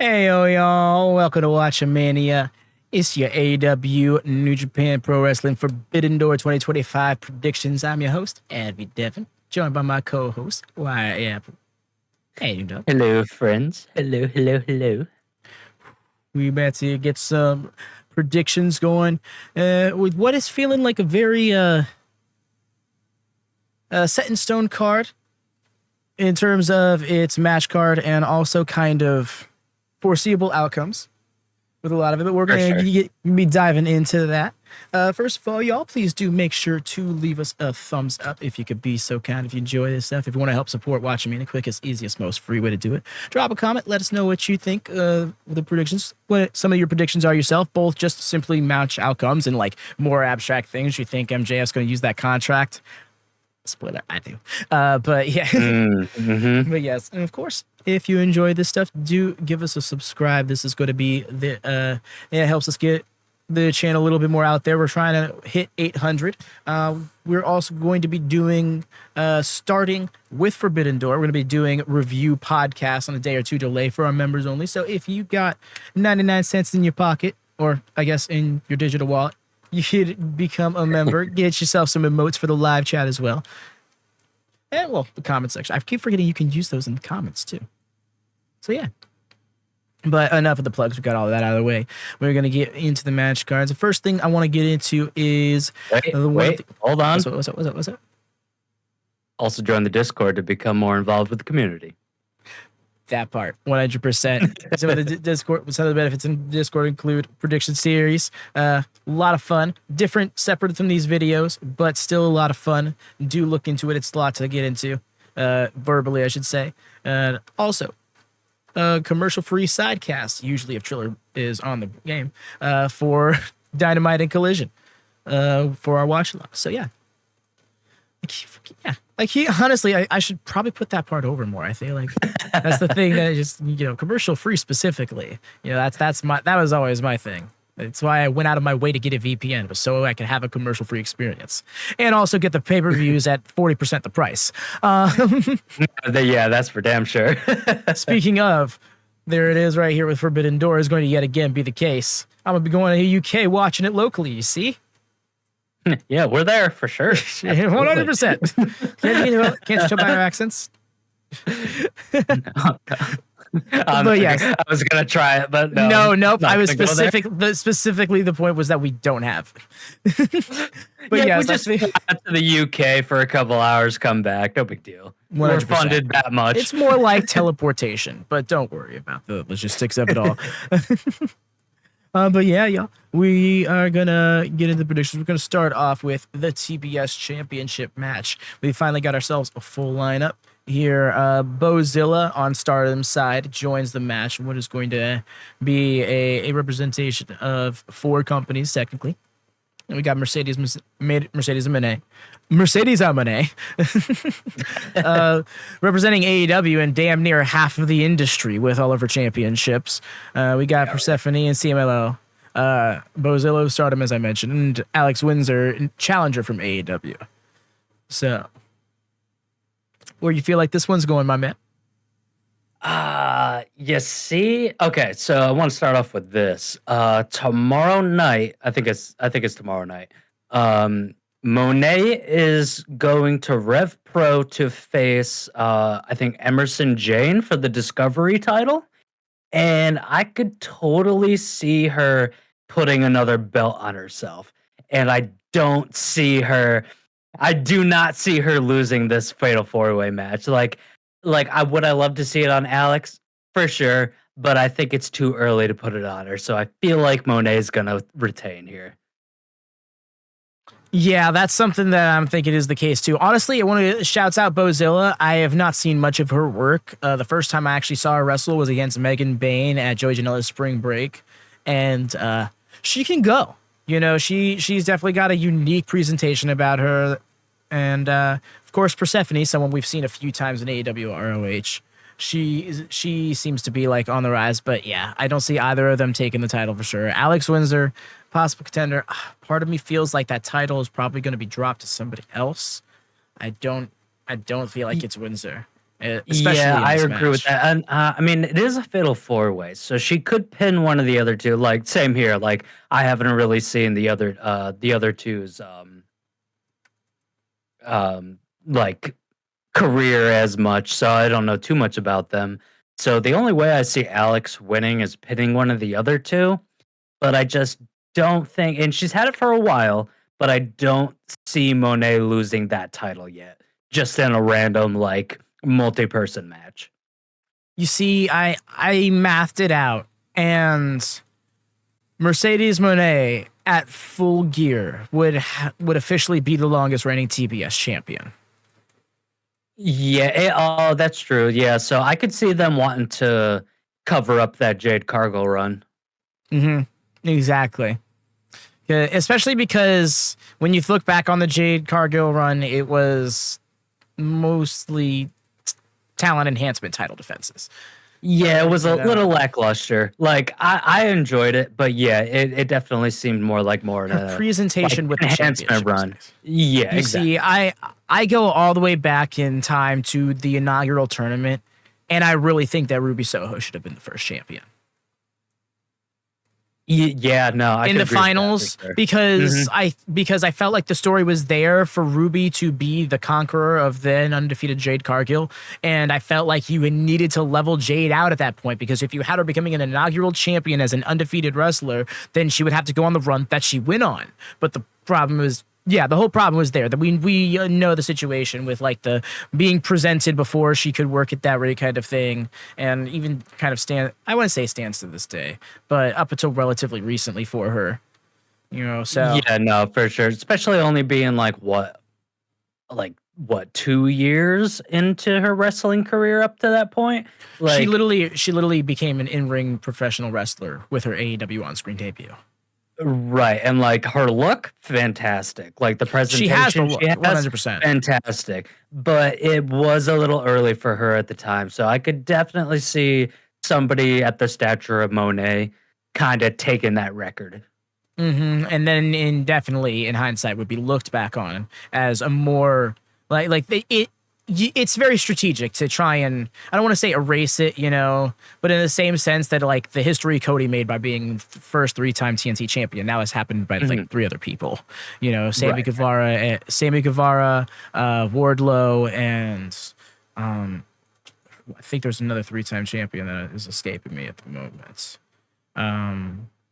Hey, y'all. Welcome to WatchaMania. It's your AEW New Japan Pro Wrestling Forbidden Door 2025 predictions. I'm your host, Adby Devin, joined by my co-host, Wyatt Apple. Hey, you dog. Hello, friends. Hello. We about to get some predictions going with what is feeling like a very set in stone card in terms of its match card and also kind of foreseeable outcomes with a lot of it, but we're going to be diving into that. First of all, y'all, please do make sure to leave us a thumbs up if you could be so kind. If you enjoy this stuff, if you want to help support Watching Me, the quickest, easiest, most free way to do it. Drop a comment. Let us know what you think of the predictions, what some of your predictions are yourself, both just simply match outcomes and like more abstract things. You think MJF's going to use that contract? Spoiler, I do. But yeah. But yes, and of course, if you enjoy this stuff, do give us a subscribe. This is going to be it helps us get the channel a little bit more out there. We're trying to hit 800. We're also going to be doing starting with Forbidden Door. We're going to be doing review podcasts on a day or two delay for our members only. So if you got 99 cents in your pocket, or I guess in your digital wallet, you should become a member. Get yourself some emotes for the live chat as well. And, well, the comment section. I keep forgetting you can use those in the comments, too. So, yeah. But enough of the plugs. We got all that out of the way. We're going to get into the match cards. The first thing I want to get into is... Wait, hold on. What's up? Also join the Discord to become more involved with the community. That part, 100%. Some of the benefits in Discord include prediction series, a lot of fun, different, separate from these videos, but still a lot of fun. Do look into it; it's a lot to get into, verbally, I should say. Also, commercial-free sidecast, usually if Triller is on the game, for Dynamite and Collision, for our Watchalongs. So yeah. Honestly, I should probably put that part over more. I feel like that's the thing that just, commercial free specifically. That was always my thing. That's why I went out of my way to get a VPN, was so I could have a commercial free experience and also get the pay-per-views at 40% the price. Yeah, that's for damn sure. Speaking of, there it is right here with Forbidden Door is going to yet again be the case. I'm going to be going to the UK watching it locally, you see? Yeah, we're there for sure. 100%. Can't tell by our accents. But yes, I was gonna try it, but no. Nope. I was specifically the point was that we don't have. But yeah, yes, we just went to the UK for a couple hours, come back, no big deal. 100%. We're funded that much. It's more like teleportation, but don't worry about the logistics of it all. But yeah, y'all, we are gonna get into the predictions. We're gonna start off with the TBS Championship match. We finally got ourselves a full lineup here. Bozilla on Stardom's side joins the match. What is going to be a representation of four companies technically. And we got Mercedes Moné, representing AEW and damn near half of the industry with all of her championships. We got Persephone and CMLL, Bozillo, Stardom, as I mentioned, and Alex Windsor, challenger from AEW. So, where you feel like this one's going, my man? You see, okay, so I want to start off with this. Tomorrow night, I think it's tomorrow night. Monet is going to Rev Pro to face I think Emerson Jane for the Discovery title. And I could totally see her putting another belt on herself. And I do not see her losing this Fatal 4-Way match. Would I love to see it on Alex? For sure, but I think it's too early to put it on her. So I feel like Monet is going to retain here. Yeah, that's something that I'm thinking is the case too. Honestly, I want to shout out Bozilla. I have not seen much of her work. The first time I actually saw her wrestle was against Megan Bain at Joey Janela's Spring Break, and she can go. She's definitely got a unique presentation about her, and of course Persephone, someone we've seen a few times in AEW ROH. She seems to be like on the rise, but yeah, I don't see either of them taking the title for sure. Alex Windsor, possible contender. Part of me feels like that title is probably going to be dropped to somebody else. I don't feel like it's Windsor. especially Yeah, in I this agree with match. that. And I mean, it is a fatal four-way, so she could pin one of the other two. Like same here. Like I haven't really seen the other two's um like career as much, so I don't know too much about them. So the only way I see Alex winning is pinning one of the other two, but I just don't think, and she's had it for a while, but I don't see Monet losing that title yet, just in a random like multi-person match. You see, I mathed it out, and Mercedes Monet at Full Gear would officially be the longest reigning TBS champion. Yeah, oh, that's true. Yeah, so I could see them wanting to cover up that Jade Cargill run. Exactly. Especially because when you look back on the Jade Cargill run, it was mostly talent enhancement title defenses. Yeah, it was a little lackluster. Like I enjoyed it, but yeah, it definitely seemed more like more Her a presentation like with the enhancement championship was run. nice. Yeah, You exactly. see, I go all the way back in time to the inaugural tournament, and I really think that Ruby Soho should have been the first champion Yeah, no, I in could the agree with that finals for sure. because I felt like the story was there for Ruby to be the conqueror of then undefeated Jade Cargill, and I felt like you needed to level Jade out at that point because if you had her becoming an inaugural champion as an undefeated wrestler, then she would have to go on the run that she went on. But the problem was, yeah, the whole problem was there that we know the situation with like the being presented before she could work at that rate kind of thing, and even kind of I want to say stands to this day, but up until relatively recently for her, so Yeah, no, for sure. Especially only being like what 2 years into her wrestling career up to that point. she Like literally became an in-ring professional wrestler with her AEW on-screen debut. right, and like her look, fantastic. Like the She has the presentation she look, has, 100%. fantastic. But it was a little early for her at the time, so I could definitely see somebody at the stature of Monet kind of taking that record. And then definitely in hindsight would be looked back on as a more it's very strategic to try and I don't want to say erase it, but in the same sense that like the history Cody made by being first 3-time TNT champion now has happened by Mhm. like 3 other people, Right. Sammy Guevara, Wardlow, and I think there's another 3-time champion that is escaping me at the moment.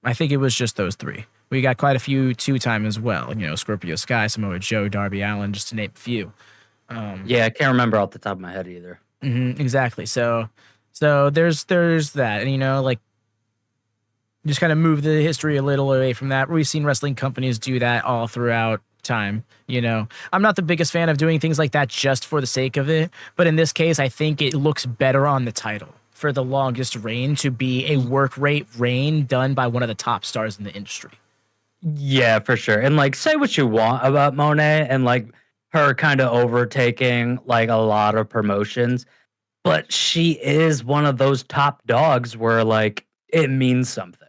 I think it was just those 3. We got quite a few 2-time as well. Scorpio Sky, Samoa Joe, Darby Allin, just to name a few. Yeah, I can't remember off the top of my head either. Exactly. So there's that, and like just kind of move the history a little away from that. We've seen wrestling companies do that all throughout time. I'm not the biggest fan of doing things like that just for the sake of it, but in this case, I think it looks better on the title for the longest reign to be a work rate reign done by one of the top stars in the industry. Yeah, for sure. And like say what you want about Monet and like her kind of overtaking like a lot of promotions, but she is one of those top dogs where like it means something.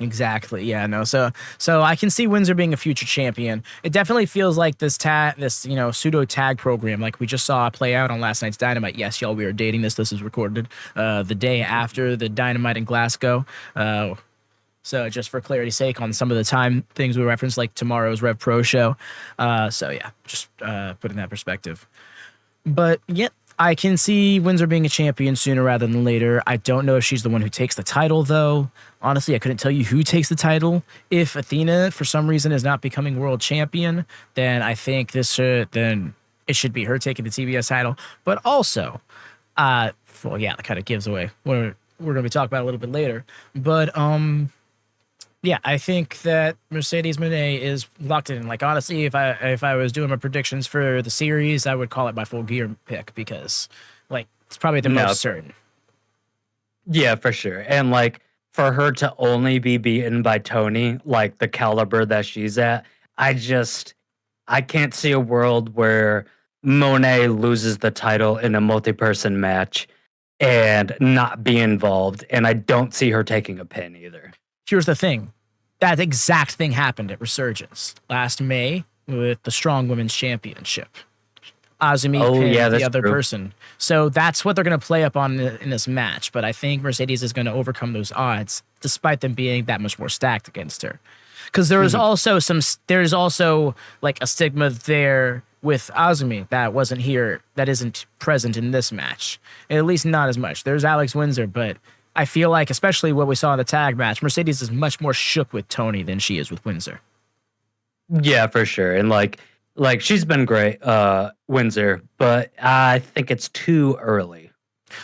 Exactly. Yeah. No. So I can see Windsor being a future champion. It definitely feels like this pseudo tag program, like we just saw play out on last night's Dynamite. Yes, y'all, we are dating this. This is recorded the day after the Dynamite in Glasgow. So just for clarity's sake, on some of the time things we referenced, like tomorrow's Rev Pro show. So yeah, just put in that perspective. But yeah, I can see Windsor being a champion sooner rather than later. I don't know if she's the one who takes the title, though. Honestly, I couldn't tell you who takes the title. If Athena, for some reason, is not becoming world champion, then I think then it should be her taking the TBS title. But also, well, yeah, that kind of gives away what we're going to be talking about a little bit later. But yeah, I think that Mercedes Monet is locked in. Like honestly, if I was doing my predictions for the series, I would call it my Full Gear pick because like it's probably the most certain. Yeah, for sure. And like for her to only be beaten by Tony, like the caliber that she's at, I can't see a world where Monet loses the title in a multi-person match and not be involved. And I don't see her taking a pin either. Here's the thing. That exact thing happened at Resurgence last May with the Strong Women's Championship. Azumi Oh pinned yeah, the that's other true. person. So that's what they're going to play up on in this match. But I think Mercedes is going to overcome those odds, despite them being that much more stacked against her. Because there's also like a stigma there with Azumi that wasn't here, that isn't present in this match. At least not as much. There's Alex Windsor, but I feel like, especially what we saw in the tag match, Mercedes is much more shook with Tony than she is with Windsor. Yeah, for sure. And like she's been great, Windsor, but I think it's too early.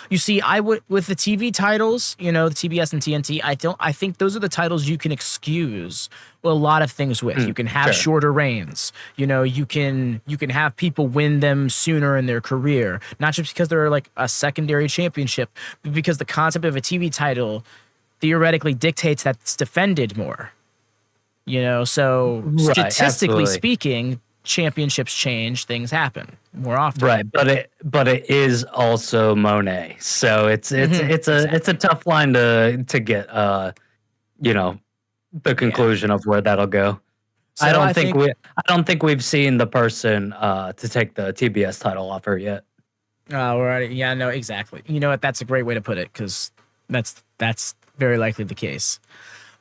You see, I would with the TV titles, the TBS and TNT. I think those are the titles you can excuse a lot of things with. You can have sure. shorter reigns. You can have people win them sooner in their career, not just because they're like a secondary championship, but because the concept of a TV title theoretically dictates that it's defended more. So Right, statistically absolutely. speaking, championships change, things happen more often. Right, but it is also Monet, so it's a tough line to get the conclusion of where that'll go. So I don't think we've seen the person to take the TBS title off her yet. Right. Yeah, no, exactly. You know what? That's a great way to put it, because that's very likely the case.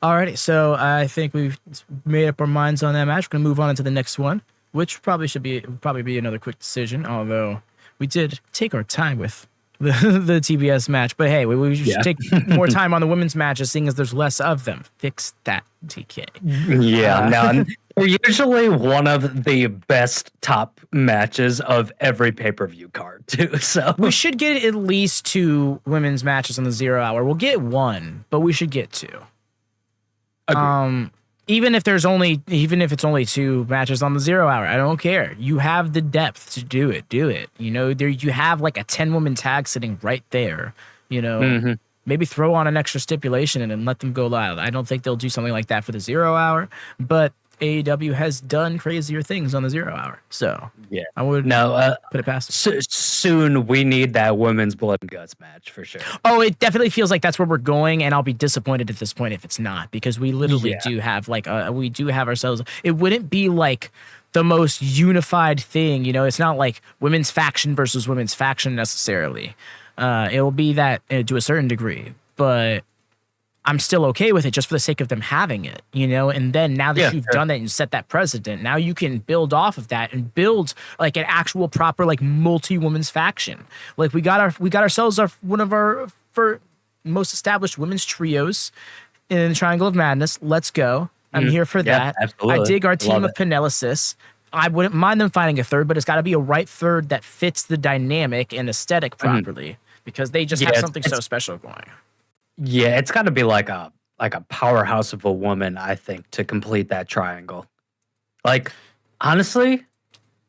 Alrighty, so I think we've made up our minds on that match. We're gonna move on into the next one, which probably be another quick decision. Although we did take our time with the TBS match, but hey, we should take more time on the women's matches, seeing as there's less of them. Fix that, TK. Yeah, no, they're usually one of the best top matches of every pay-per-view card too. So we should get at least 2 women's matches on the 0 hour. We'll get 1, but we should get 2. Agreed. Even if it's only 2 matches on the 0 hour, I don't care. You have the depth to do it. Do it. There you have like a 10-woman tag sitting right there. Maybe throw on an extra stipulation and then let them go live. I don't think they'll do something like that for the 0 hour, but AEW has done crazier things on the 0 hour. So yeah, I would put it past them. Soon we need that women's blood and guts match for sure. Oh, it definitely feels like that's where we're going, and I'll be disappointed at this point if it's not, because we literally do have we do have ourselves. It wouldn't be like the most unified thing, It's not like women's faction versus women's faction necessarily. It will be that to a certain degree, but I'm still okay with it just for the sake of them having it, And then now that you've done that and set that precedent, now you can build off of that and build like an actual proper like multi-women's faction. Like we got ourselves one of our most established women's trios in the Triangle of Madness. Let's go. I'm here for that. Absolutely. I dig our team of Penelesis. I wouldn't mind them finding a third, but it's got to be a right third that fits the dynamic and aesthetic properly, because they just have something so special going. Yeah, it's got to be like a powerhouse of a woman, I think, to complete that triangle. Like, honestly,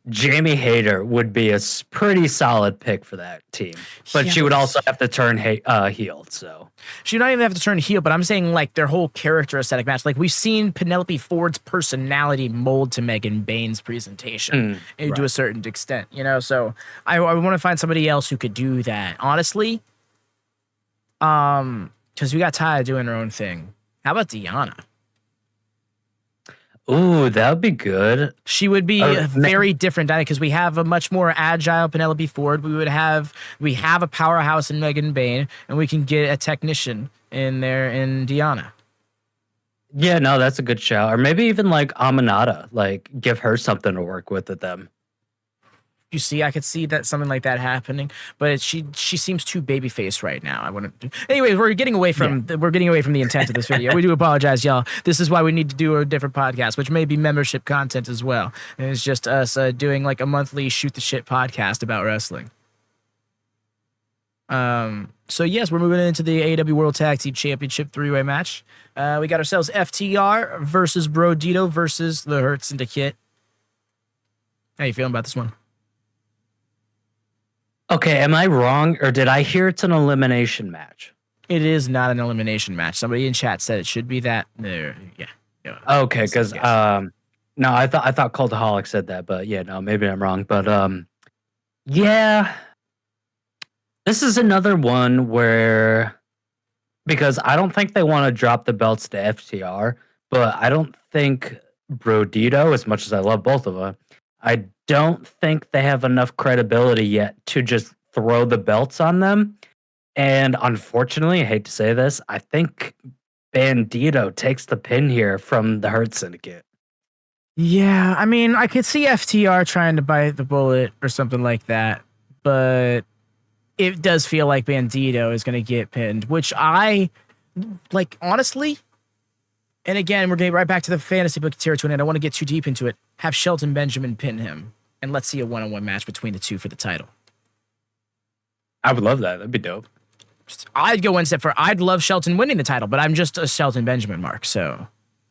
Jamie Hayter would be a pretty solid pick for that team, but she would also have to turn heel. So she would not even have to turn heel. But I'm saying like their whole character aesthetic match. Like we've seen Penelope Ford's personality mold to Megan Bain's presentation to a certain extent, So I want to find somebody else who could do that. Honestly, because we got Taya doing her own thing. How about Deanna? Ooh, that would be good. She would be a very different dynamic, because we have a much more agile Penelope Ford. We have a powerhouse in Megan Bain, and we can get a technician in there in Deanna. Yeah, no, that's a good shout. Or maybe even like Aminata, like give her something to work with them. You see, I could see that something like that happening, but she seems too babyface right now. I wouldn't. Anyway, we're getting away from the intent of this video. We do apologize, y'all. This is why we need to do a different podcast, which may be membership content as well. And it's just us doing like a monthly shoot the shit podcast about wrestling. So yes, we're moving into the AEW World Tag Team Championship 3-way match. We got ourselves FTR versus Brodito versus the Hurt Syndicate. How you feeling about this one? Okay, am I wrong, or did I hear it's an elimination match? It is not an elimination match. Somebody in chat said it should be that. Yeah. Okay, because no, I thought Cultaholic said that, but yeah, no, maybe I'm wrong. But yeah, this is another one where, because I don't think they want to drop the belts to FTR, but I don't think Brodito, as much as I love both of them, I don't think they have enough credibility yet to just throw the belts on them. And unfortunately, I hate to say this, I think Bandito takes the pin here from the Hurt Syndicate. Yeah, I mean, I could see FTR trying to bite the bullet or something like that, but it does feel like Bandito is going to get pinned, which I like, honestly. And again, we're getting right back to the fantasy book territory, and I don't want to get too deep into it. Have Shelton Benjamin pin him, and let's see a one-on-one match between the two for the title. I would love that. That'd be dope. I'd go one step further. I'd love Shelton winning the title, but I'm just a Shelton Benjamin mark, so.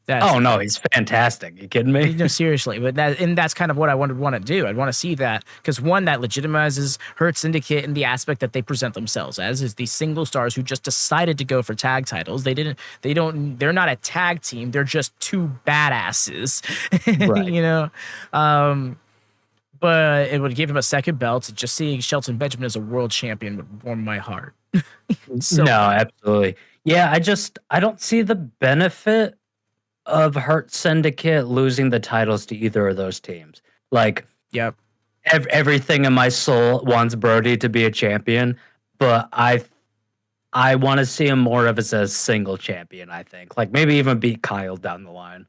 Oh no, he's fantastic. You kidding me? No, seriously, but that's kind of what I want to do. I'd want to see that because one, that legitimizes Hurt Syndicate in the aspect that they present themselves as is these single stars who just decided to go for tag titles. They're not a tag team. They're just two badasses, right. you know. But it would give him a second belt. Just seeing Shelton Benjamin as a world champion would warm my heart. No, absolutely. Yeah, I don't see the benefit of Hurt Syndicate losing the titles to either of those teams. Like, yep. Everything in my soul wants Brody to be a champion, but I want to see him more of as a single champion, I think. Like, maybe even beat Kyle down the line.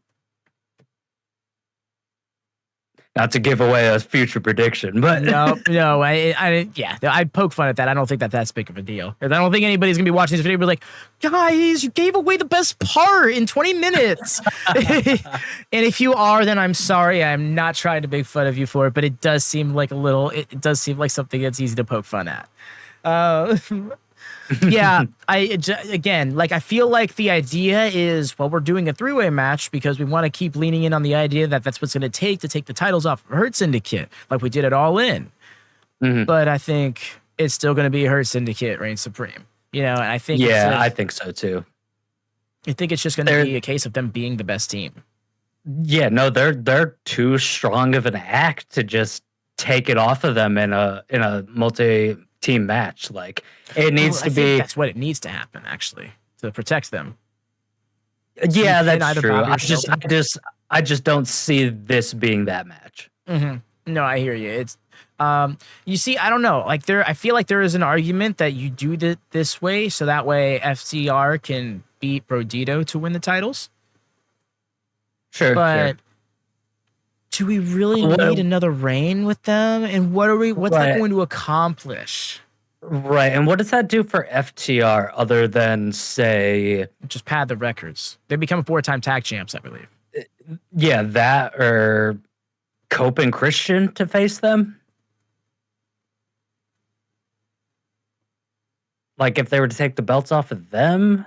Not to give away a future prediction, but no, I'd poke fun at that. I don't think that's big of a deal. I don't think anybody's gonna be watching this video and be like, guys, you gave away the best part in 20 minutes. And if you are, then I'm sorry. I'm not trying to make fun of you for it, but it does seem like it does seem like something that's easy to poke fun at. Yeah, I feel like the idea is, well, we're doing a three-way match because we want to keep leaning in on the idea that that's what's going to take the titles off of Hurt Syndicate, like we did it All In. Mm-hmm. But I think it's still going to be Hurt Syndicate reign supreme. You know, and I think I think so too. I think it's just going to be a case of them being the best team. Yeah, no, they're too strong of an act to just take it off of them in a multi-team match. Like, it needs to be. That's what it needs to happen, actually, to protect them. Yeah, that's true. I just don't see this being that match. Mm-hmm. No, I hear you. It's you see, I don't know. Like, I feel like there is an argument that you do it this way, so that way FTR can beat Brodito to win the titles. Sure, but do we really need another reign with them? And what's that going to accomplish? Right, and what does that do for FTR other than, say... Just pad the records. They become 4-time tag champs, I believe. Yeah, that or Cope and Christian to face them? Like, if they were to take the belts off of them...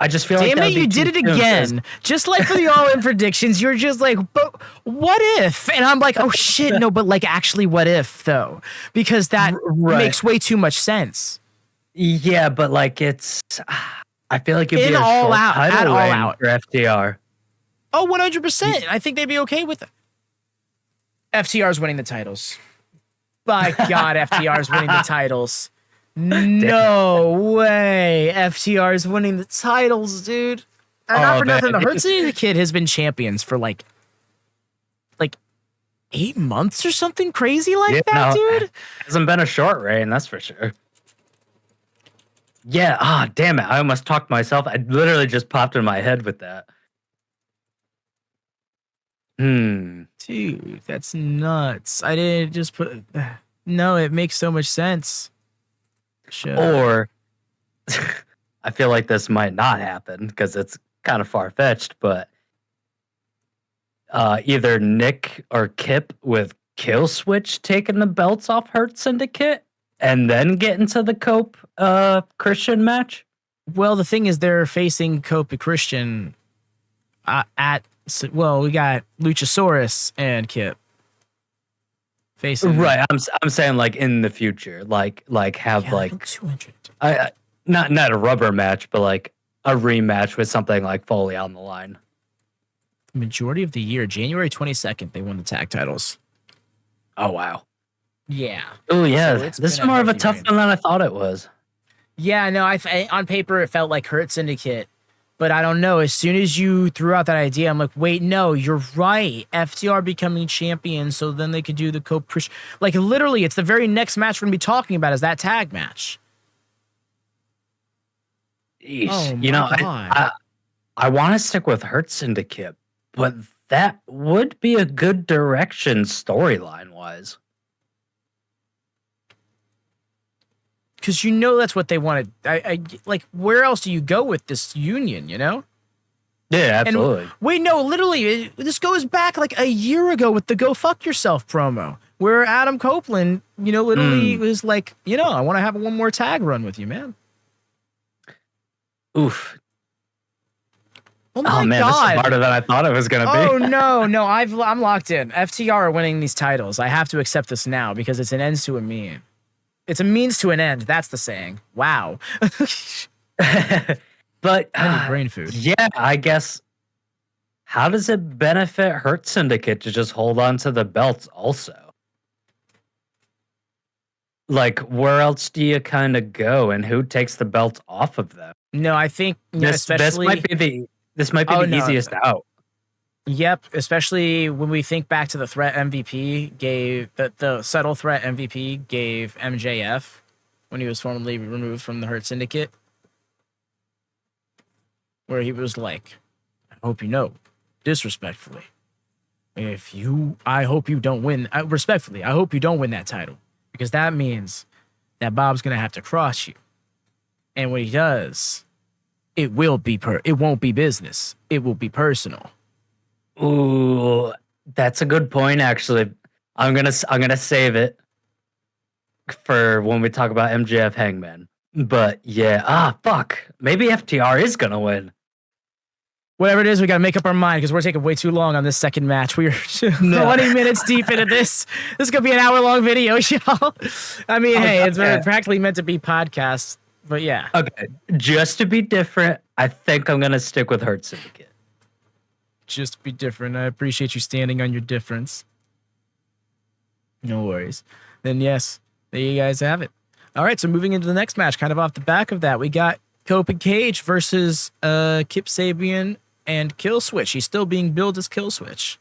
I just feel like... Damn it, you did it again. Just like for the All-In predictions, you're just like, but what if? And I'm like, oh shit, no, but like actually what if though? Because that makes way too much sense. Yeah, but like it's... I feel like it'd be all out, at all out for FTR. Oh, 100%. I think they'd be okay with it. FTR's winning the titles. By God, FTR's winning the titles. No way. FTR's winning the titles, dude. And not for nothing, the Hurt Syndicate has been champions for like 8 months or something crazy like that, dude. It hasn't been a short reign, that's for sure. Yeah, damn it. I almost talked myself. I literally just popped in my head with that. Dude, that's nuts. I didn't just put... No, it makes so much sense. Sure. Or I feel like this might not happen because it's kind of far-fetched, but either Nick or Kip with Kill Switch taking the belts off Hurt Syndicate and then get into the Cope Christian match. Well, the thing is they're facing Cope and Christian we got Luchasaurus and Kip. Facing right, I'm saying like in the future, like have 200. Not a rubber match, but like a rematch with something like Foley on the line. Majority of the year, January 22nd, they won the tag titles. Oh wow. Yeah. Oh yeah, so this is more of a tough one than I thought it was. Yeah, no, on paper it felt like Hurt Syndicate, But I don't know. As soon as you threw out that idea, I'm like, wait, no, you're right. FTR becoming champion, so then they could do the like literally, it's the very next match we're gonna be talking about is that tag match. Yeesh. Oh You know, my God. I want to stick with Hurt Syndicate, but that would be a good direction storyline wise. Because you know that's what they wanted. I like, where else do you go with this union, you know? Yeah, absolutely. And wait, no, literally, this goes back like a year ago with the Go Fuck Yourself promo, where Adam Copeland, you know, literally was like, you know, I want to have one more tag run with you, man. Oof. Oh my man, God. this is harder than I thought it was going to be. Oh no, I'm locked in. FTR are winning these titles. I have to accept this now because it's an ends to a mean. It's a means to an end. That's the saying. Wow. But I need brain food. Yeah, I guess. How does it benefit Hurt Syndicate to just hold on to the belts also? Like, where else do you kind of go, and who takes the belts off of them? No, I think This might be the easiest out. Yep, especially when we think back to the threat MVP gave the subtle threat MVP gave MJF when he was formally removed from the Hurt Syndicate, where he was like, "I hope you know, disrespectfully, I hope you don't win. Respectfully, I hope you don't win that title because that means that Bob's gonna have to cross you, and when he does, it won't be business. It will be personal." Ooh, that's a good point. Actually, I'm gonna save it for when we talk about MJF Hangman. But yeah, fuck. Maybe FTR is gonna win. Whatever it is, we gotta make up our mind because we're taking way too long on this second match. We're 20 minutes deep into this. This is gonna be an hour-long video, y'all. I mean, hey, it's practically meant to be podcasts, but yeah. Okay, just to be different, I think I'm gonna stick with Hurt Syndicate. Just be different. I appreciate you standing on your difference. No worries. Then yes, there you guys have it. All right, so moving into the next match, kind of off the back of that, we got Cope and Cage versus Kip Sabian and Kill Switch. He's still being billed as Kill Switch.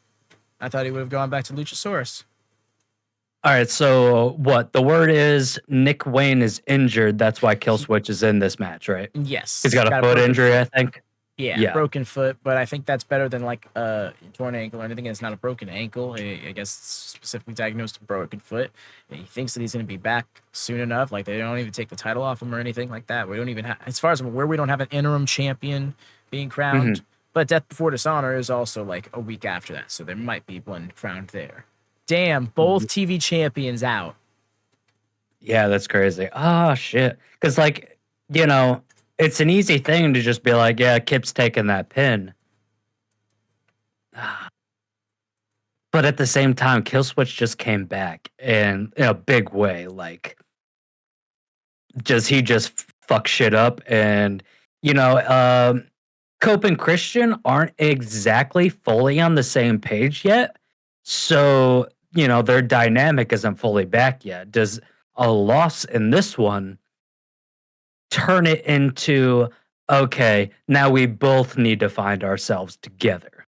I thought he would have gone back to Luchasaurus. All right, so what the word is? Nick Wayne is injured. That's why Kill Switch is in this match, right? Yes, he's got a foot injury, I think. Yeah, broken foot, but I think that's better than like a torn ankle or anything. It's not a broken ankle. I guess specifically diagnosed a broken foot. And he thinks that he's going to be back soon enough. Like they don't even take the title off him or anything like that. We don't even have, as far as I'm aware, we don't have an interim champion being crowned. Mm-hmm. But Death Before Dishonor is also like a week after that, so there might be one crowned there. Damn, both TV champions out. Yeah, that's crazy. Oh shit, because like you know. It's an easy thing to just be like, yeah, Kip's taking that pin. But at the same time, Killswitch just came back in a big way. Like, he just fuck shit up. And, Cope and Christian aren't exactly fully on the same page yet. So, their dynamic isn't fully back yet. Does a loss in this one turn it into, okay, now we both need to find ourselves together?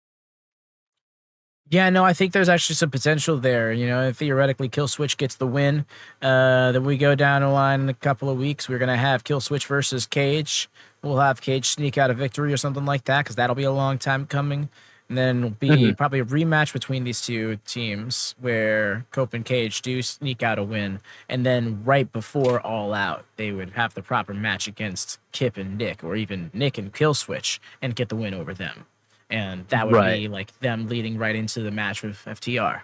Yeah, no, I think there's actually some potential there. Theoretically, Kill Switch gets the win. Then we go down the line in a couple of weeks. We're going to have Kill Switch versus Cage. We'll have Cage sneak out a victory or something like that because that'll be a long time coming. And then it'll be probably a rematch between these two teams where Cope and Cage do sneak out a win. And then right before All Out, they would have the proper match against Kip and Nick, or even Nick and Killswitch, and get the win over them. And that would be like them leading right into the match with FTR.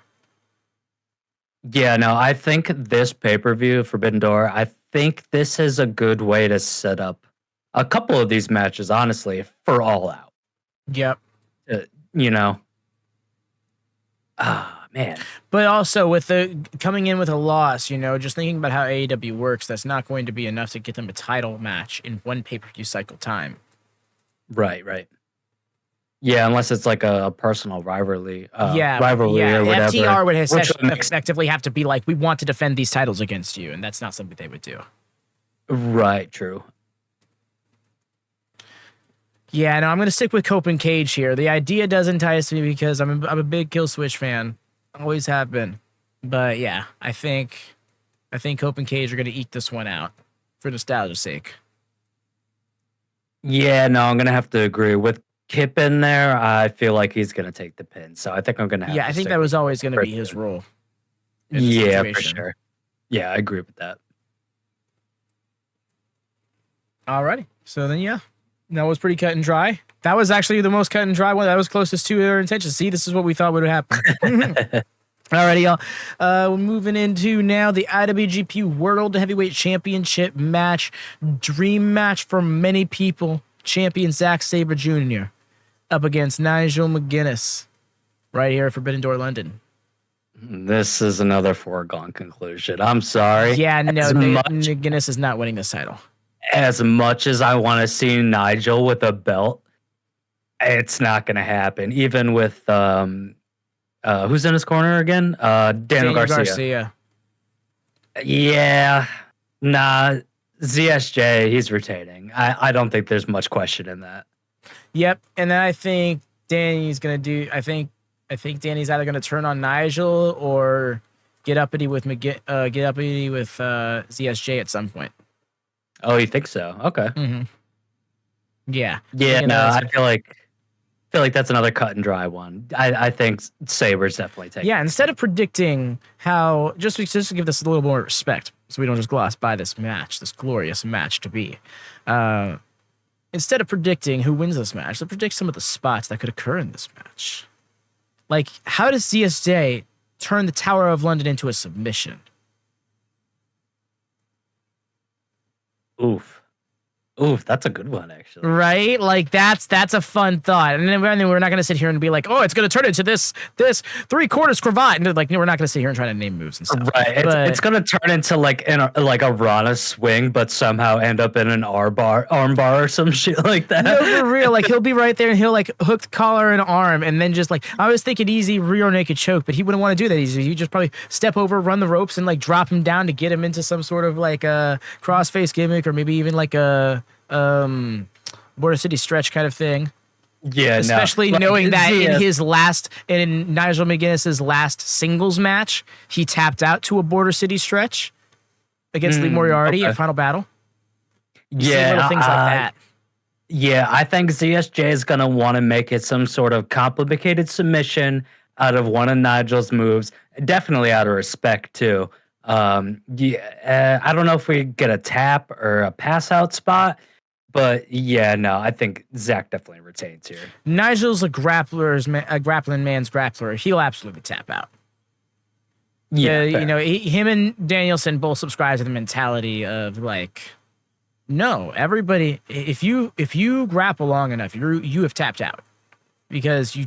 Yeah, no, I think this pay-per-view, Forbidden Door, I think this is a good way to set up a couple of these matches, honestly, for All Out. Yep. Man. But also with the coming in with a loss, just thinking about how AEW works, that's not going to be enough to get them a title match in one pay-per-view cycle time. Right. Yeah, unless it's like a personal rivalry. Or whatever. FTR would effectively have to be like, we want to defend these titles against you, and that's not something they would do. Right, true. Yeah, no, I'm gonna stick with Cope and Cage here. The idea does entice me because I'm a big Kill Switch fan, always have been. But yeah, I think Cope and Cage are gonna eat this one out for nostalgia's sake. Yeah, no, I'm gonna have to agree with Kip in there. I feel like he's gonna take the pin, so I think I'm gonna have Yeah, to I think stick that with was always Kip gonna for be his two. role in the Yeah, for situation. sure. Yeah, I agree with that. Alrighty, so then yeah, that was pretty cut and dry. That was actually the most cut and dry one. That was closest to their intentions. See, this is what we thought would happen. Alrighty, y'all. We're moving into now the IWGP World Heavyweight Championship match. Dream match for many people. Champion Zack Sabre Jr. up against Nigel McGuinness right here at Forbidden Door London. This is another foregone conclusion. I'm sorry. Yeah, no, As McGuinness is not winning this title. as much as I want to see Nigel with a belt, it's not going to happen. Even with who's in his corner again? Daniel Garcia. Yeah, nah. ZSJ, he's retaining. I don't think there's much question in that. Yep, and then I think Danny's gonna do. I think Danny's either gonna turn on Nigel or get uppity with ZSJ at some point. Oh, you think so? Okay. Mm-hmm. Yeah. Yeah. No, I feel like that's another cut and dry one. I think Sabre's definitely taking. Yeah. Instead of predicting how, just to give this a little more respect, so we don't just gloss by this match, this glorious match to be. Instead of predicting who wins this match, let's predict some of the spots that could occur in this match. Like, how does ZSJ turn the Tower of London into a submission? Oof, that's a good one, actually. Right? Like, that's a fun thought. And then we're not going to sit here and be like, oh, it's going to turn into this 3/4 cravat. And like, no, we're not going to sit here and try to name moves and stuff. Right. It's going to turn into like a Rana swing, but somehow end up in an armbar or some shit like that. No, for real. Like, he'll be right there and he'll like hook the collar and arm. And then just like, I was thinking easy rear naked choke, but he wouldn't want to do that easy. He'd just probably step over, run the ropes, and like drop him down to get him into some sort of like a crossface gimmick or maybe even like a Border City stretch kind of thing. Yeah, especially knowing that in Nigel McGuinness's last singles match, he tapped out to a Border City stretch against Lee Moriarty at Final Battle. Yeah, little things like that. Yeah, I think ZSJ is gonna want to make it some sort of complicated submission out of one of Nigel's moves. Definitely out of respect too. I don't know if we get a tap or a pass out spot. But yeah, no, I think Zach definitely retains here. Nigel's a grappling man's grappler. He'll absolutely tap out. Yeah, him and Danielson both subscribe to the mentality of like, no, everybody. If you grapple long enough, you have tapped out because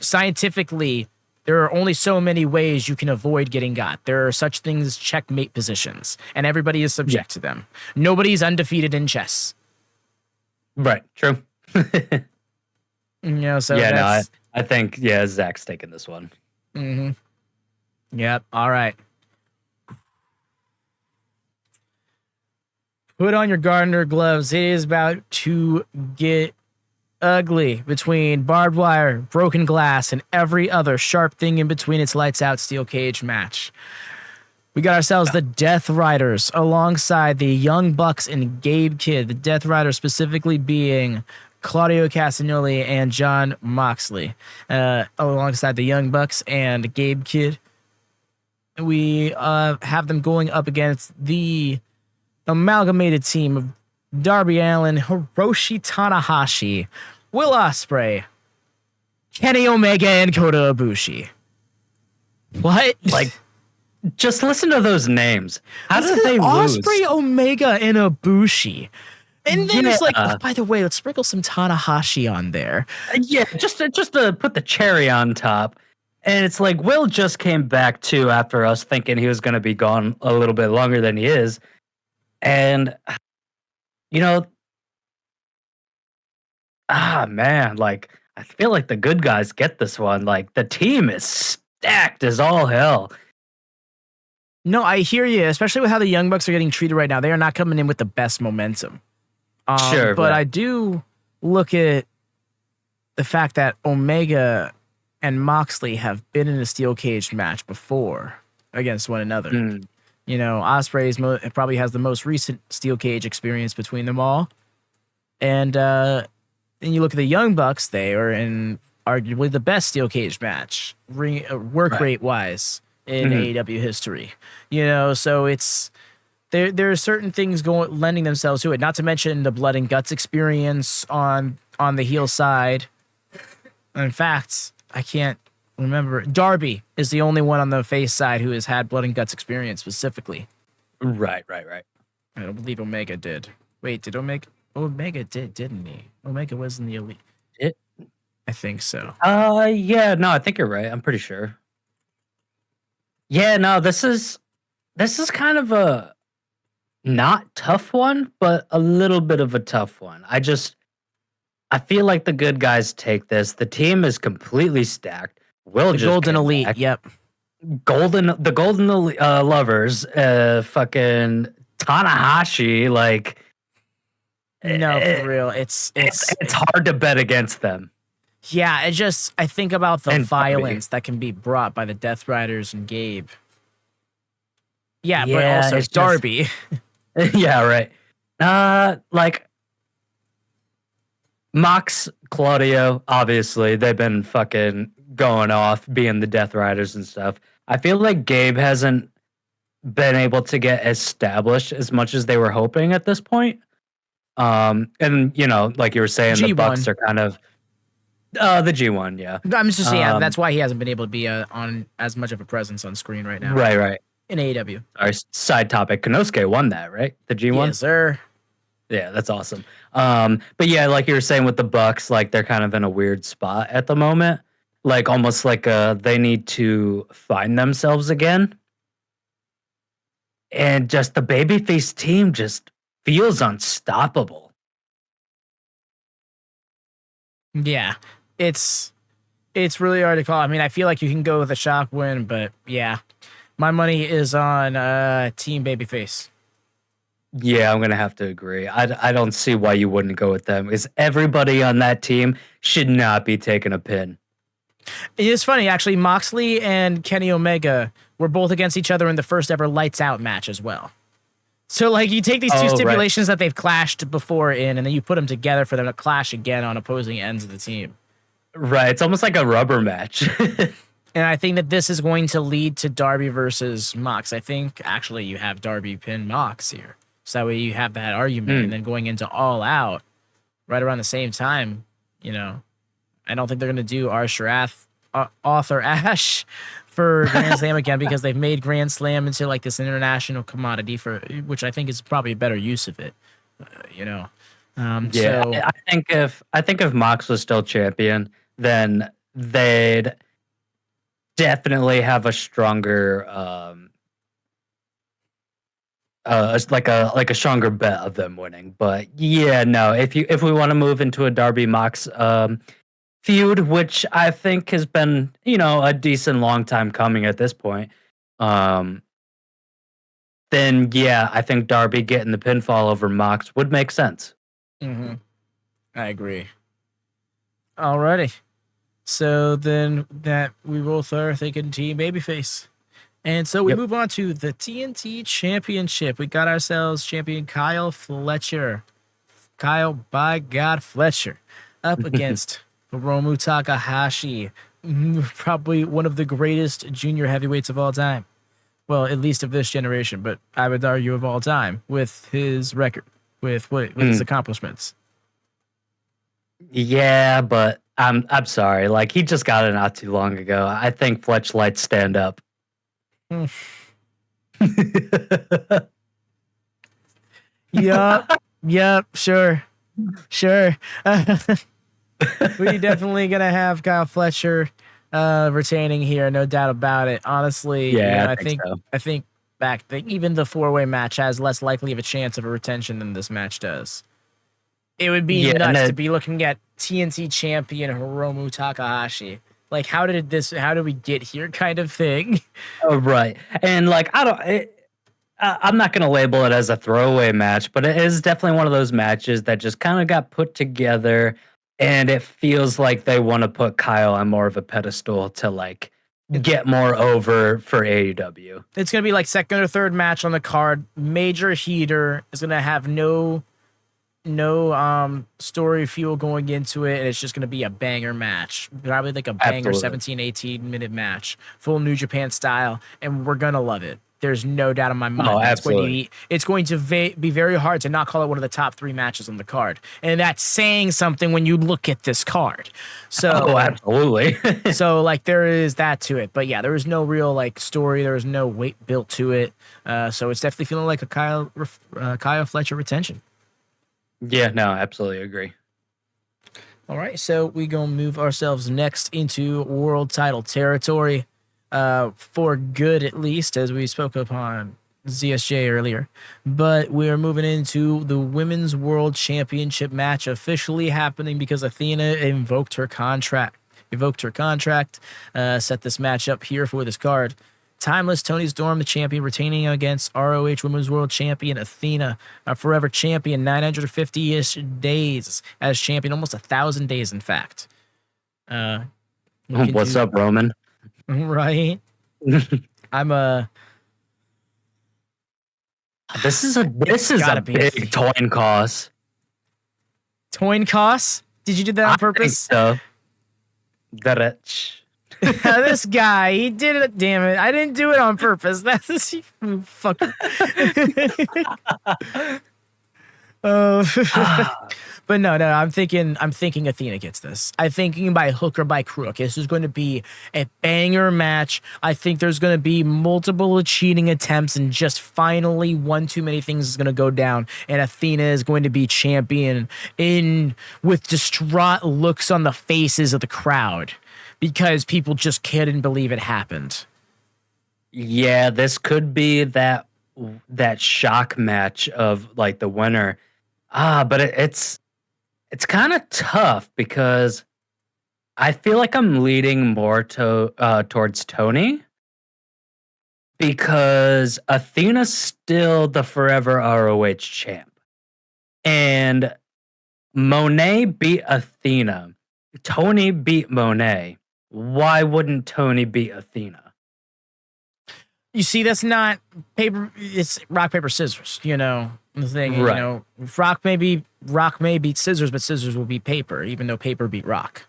scientifically there are only so many ways you can avoid getting got. There are such things as checkmate positions, and everybody is subject to them. Nobody's undefeated in chess. Right. True. So I think Zach's taking this one. Mm-hmm. Yep. All right. Put on your gardener gloves. It is about to get ugly between barbed wire, broken glass, and every other sharp thing in between its lights out steel cage match. We got ourselves the Death Riders alongside the Young Bucks and Gabe Kidd. The Death Riders specifically being Claudio Castagnoli and John Moxley, alongside the Young Bucks and Gabe Kidd. We have them going up against the amalgamated team of Darby Allin, Hiroshi Tanahashi, Will Ospreay, Kenny Omega, and Kota Ibushi. What? Like, just listen to those names. How did they lose? Ospreay, Omega, and Ibushi. And then it's like, by the way, let's sprinkle some Tanahashi on there. Yeah, just to put the cherry on top. And it's like, Will just came back too after us thinking he was going to be gone a little bit longer than he is. And, man, like, I feel like the good guys get this one. Like, the team is stacked as all hell. No, I hear you, especially with how the Young Bucks are getting treated right now. They are not coming in with the best momentum. Sure. But I do look at the fact that Omega and Moxley have been in a steel cage match before against one another. Mm. You know, Ospreay's probably has the most recent steel cage experience between them all. And then you look at the Young Bucks, they are in arguably the best steel cage match, work rate wise, in AEW history. You know, so it's there are certain things lending themselves to it. Not to mention the blood and guts experience on the heel side. In fact, I can't remember. Darby is the only one on the face side who has had blood and guts experience specifically. Right. I don't believe Omega did. Wait, did Omega? Omega did, didn't he? Omega was in the Elite. I think so. Yeah, no, I think you're right. I'm pretty sure. Yeah, no, this is kind of a not tough one, but a little bit of a tough one. I feel like the good guys take this. The team is completely stacked. The Golden Elite, back. yep. The Golden Lovers, fucking Tanahashi, like no, for real. It's hard to bet against them. Yeah, I think about the violence that can be brought by the Death Riders and Gabe. Yeah, but also Darby. Yeah, right. Like Mox, Claudio, obviously, they've been fucking going off being the Death Riders and stuff. I feel like Gabe hasn't been able to get established as much as they were hoping at this point. And you know, like you were saying, G1. The Bucks are kind of the G1, yeah. I'm just saying, that's why he hasn't been able to be on as much of a presence on screen right now. Right. In AEW. Our side topic, Konosuke won that, right? The G1? Yes, sir. Yeah, that's awesome. But yeah, like you were saying with the Bucks, like they're kind of in a weird spot at the moment. Like almost like they need to find themselves again. And just the babyface team just feels unstoppable. Yeah. It's really hard to call. I mean, I feel like you can go with a shock win, but yeah. My money is on Team Babyface. Yeah, I'm gonna have to agree. I don't see why you wouldn't go with them. Because everybody on that team should not be taking a pin. It's funny, actually. Moxley and Kenny Omega were both against each other in the first ever Lights Out match as well. So, like, you take these two stipulations that they've clashed before in, and then you put them together for them to clash again on opposing ends of the team. Right, it's almost like a rubber match. And I think that this is going to lead to Darby versus Mox. I think, actually, you have Darby pin Mox here. So that way you have that argument. And then going into All Out right around the same time, you know, I don't think they're going to do Arthur Ashe for Grand Slam again because they've made Grand Slam into like this international commodity which I think is probably a better use of it, you know. Yeah, so I think if Mox was still champion, then they'd definitely have a stronger like a stronger bet of them winning. But yeah, no, if we want to move into a Darby Mox feud, which I think has been, you know, a decent long time coming at this point, then yeah, I think Darby getting the pinfall over Mox would make sense. I agree. Alrighty. So then that we both are thinking Team Babyface. And so we move on to the TNT Championship. We got ourselves champion Kyle Fletcher. Kyle, by God, Fletcher. Up against Hiromu Takahashi. Probably one of the greatest junior heavyweights of all time. Well, at least of this generation, but I would argue of all time with his record, with his accomplishments. Yeah, but I'm sorry. Like, he just got it not too long ago. I think Fletch lights stand up. Yep, sure. We definitely gonna have Kyle Fletcher retaining here, no doubt about it. Honestly, yeah, I think even the 4-way match has less likely of a chance of a retention than this match does. It would be nuts to be looking at TNT champion Hiromu Takahashi. Like, how did we get here kind of thing? Oh, right. And like, I'm not going to label it as a throwaway match, but it is definitely one of those matches that just kind of got put together, and it feels like they want to put Kyle on more of a pedestal to like get more over for AEW. It's gonna be like second or third match on the card. Major heater is gonna have no story fuel going into it, and it's just gonna be a banger match. Probably like a banger Absolutely. 17, 18-minute match, full New Japan style, and we're gonna love it. There's no doubt in my mind. Oh, that absolutely. It's going to be very hard to not call it one of the top 3 matches on the card, and that's saying something when you look at this card. So, Oh, absolutely. so like there is that to it, but yeah, there is no real like story. There is no weight built to it. So it's definitely feeling like a Kyle Fletcher retention. Yeah, no, absolutely agree. All right, so we gonna move ourselves next into world title territory, for good at least, as we spoke upon ZSJ earlier. But we are moving into the Women's World Championship match, officially happening because Athena invoked her contract. Set this match up here for this card. Timeless Tony Storm, the champion, retaining against ROH Women's World Champion Athena, a forever champion, 950-ish days as champion, almost 1,000 days, in fact. What's up, Roman? Right. I'm a. This is a big coin cost. Coin cost? Did you do that on purpose? I think so. This guy, he did it. Damn it! I didn't do it on purpose. That's fucker. But no. I'm thinking Athena gets this. I'm thinking by hook or by crook. This is going to be a banger match. I think there's going to be multiple cheating attempts, and just finally one too many things is going to go down, and Athena is going to be champion with distraught looks on the faces of the crowd, because people just couldn't believe it happened. Yeah, this could be that shock match of like the winner. But it's kind of tough because I feel like I'm leading more towards Tony, because Athena's still the forever ROH champ, and Monet beat Athena. Tony beat Monet. Why wouldn't Tony beat Athena? You see, that's not paper. It's rock, paper, scissors. You know the thing. Right. You know, rock may beat scissors, but scissors will beat paper, even though paper beat rock.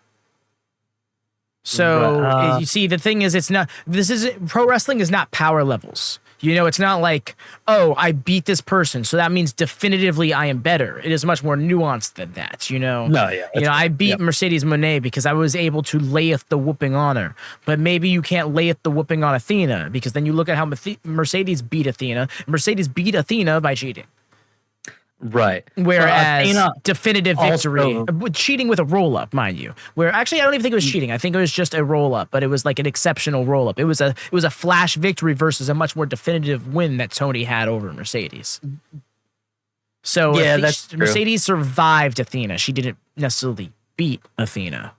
So you see, the thing is, it's not. This is pro wrestling is not power levels. You know, it's not like, oh, I beat this person, so that means definitively I am better. It is much more nuanced than that, you know? No, yeah. I beat Mercedes Monet because I was able to layeth the whooping on her. But maybe you can't layeth the whooping on Athena, because then you look at how Mercedes beat Athena. Mercedes beat Athena by cheating. Right. Whereas definitive victory, cheating with a roll up, mind you. Where actually I don't even think it was cheating. I think it was just a roll up, but it was like an exceptional roll up. It was a flash victory versus a much more definitive win that Tony had over Mercedes. So yeah, that's true. Mercedes survived Athena. She didn't necessarily beat Athena.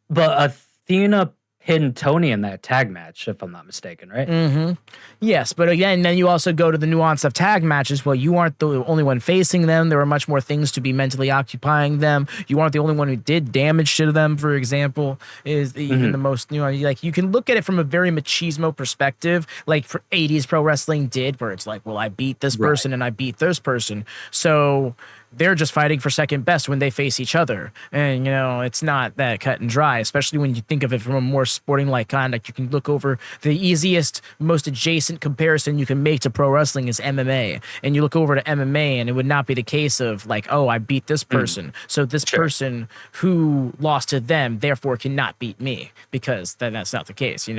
But Athena pinned Tony in that tag match, if I'm not mistaken, right? Mm-hmm. Yes, but again, then you also go to the nuance of tag matches. Well, you aren't the only one facing them. There are much more things to be mentally occupying them. You aren't the only one who did damage to them, for example, is even the most, like, you can look at it from a very machismo perspective, like for 80s pro wrestling did, where it's like, well, I beat this person and I beat this person. So they're just fighting for second best when they face each other. And, it's not that cut and dry, especially when you think of it from a more sporting-like conduct. You can look over the easiest, most adjacent comparison you can make to pro wrestling is MMA. And you look over to MMA, and it would not be the case of like, oh, I beat this person, so this person who lost to them, therefore cannot beat me, because then that's not the case.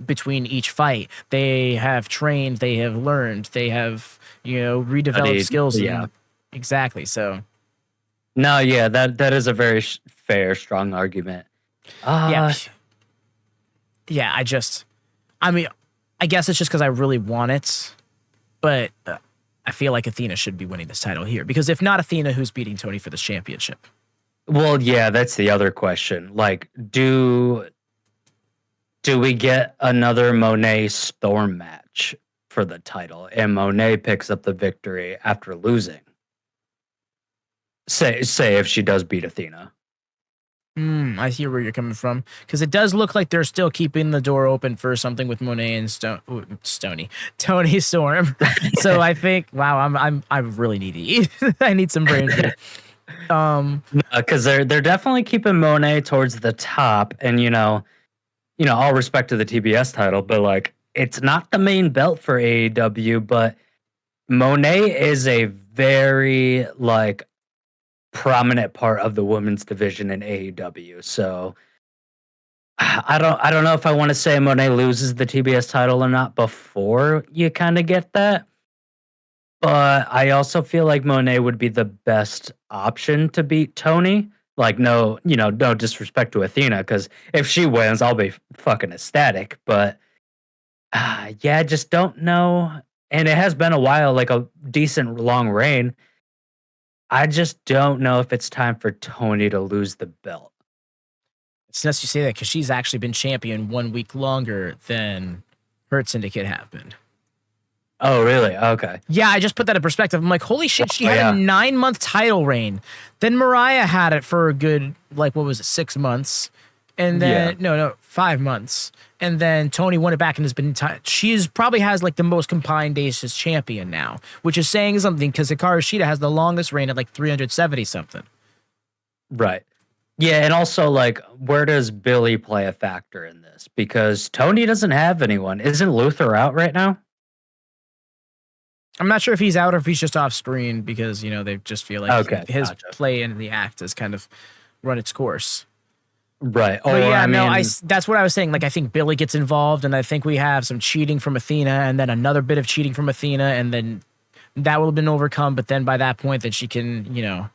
Between each fight, they have trained, they have learned, they have, redeveloped skills. Yeah. Exactly. So, no, yeah, that is a very fair, strong argument. Yeah. I guess it's just because I really want it, but I feel like Athena should be winning this title here, because if not Athena, who's beating Tony for this championship? Well, yeah, that's the other question. Like, do we get another Monet Storm match for the title, and Monet picks up the victory after losing. Say if she does beat Athena. I see where you're coming from, because it does look like they're still keeping the door open for something with Monet and Tony Storm. So I think, wow, I really need to eat. I need some brain food. Because they're definitely keeping Monet towards the top, and all respect to the TBS title, but like it's not the main belt for AEW, but Monet is a very like prominent part of the women's division in AEW. So I don't know if I want to say Monet loses the TBS title or not before you kind of get that. But I also feel like Monet would be the best option to beat Tony. Like, no disrespect to Athena, because if she wins, I'll be fucking ecstatic. But yeah, I just don't know. And it has been a while, like a decent long reign. I just don't know if it's time for Tony to lose the belt. It's nice you say that, because she's actually been champion 1 week longer than Hurt Syndicate have been. Oh, really? Okay. Yeah, I just put that in perspective. I'm like, holy shit, she had a 9-month title reign. Then Mariah had it for a good, 6 months? And then, no, 5 months. And then Tony won it back and has been, she's probably has the most combined days as champion now, which is saying something, because Hikaru Shida has the longest reign at 370 something. Right. Yeah, and also where does Billy play a factor in this? Because Tony doesn't have anyone. Isn't Luther out right now? I'm not sure if he's out or if he's just off screen, because they just feel like his play in the act has kind of run its course. Right. But that's what I was saying. I think Billy gets involved, and I think we have some cheating from Athena, and then another bit of cheating from Athena, and then that will have been overcome. But then by that point, that she can,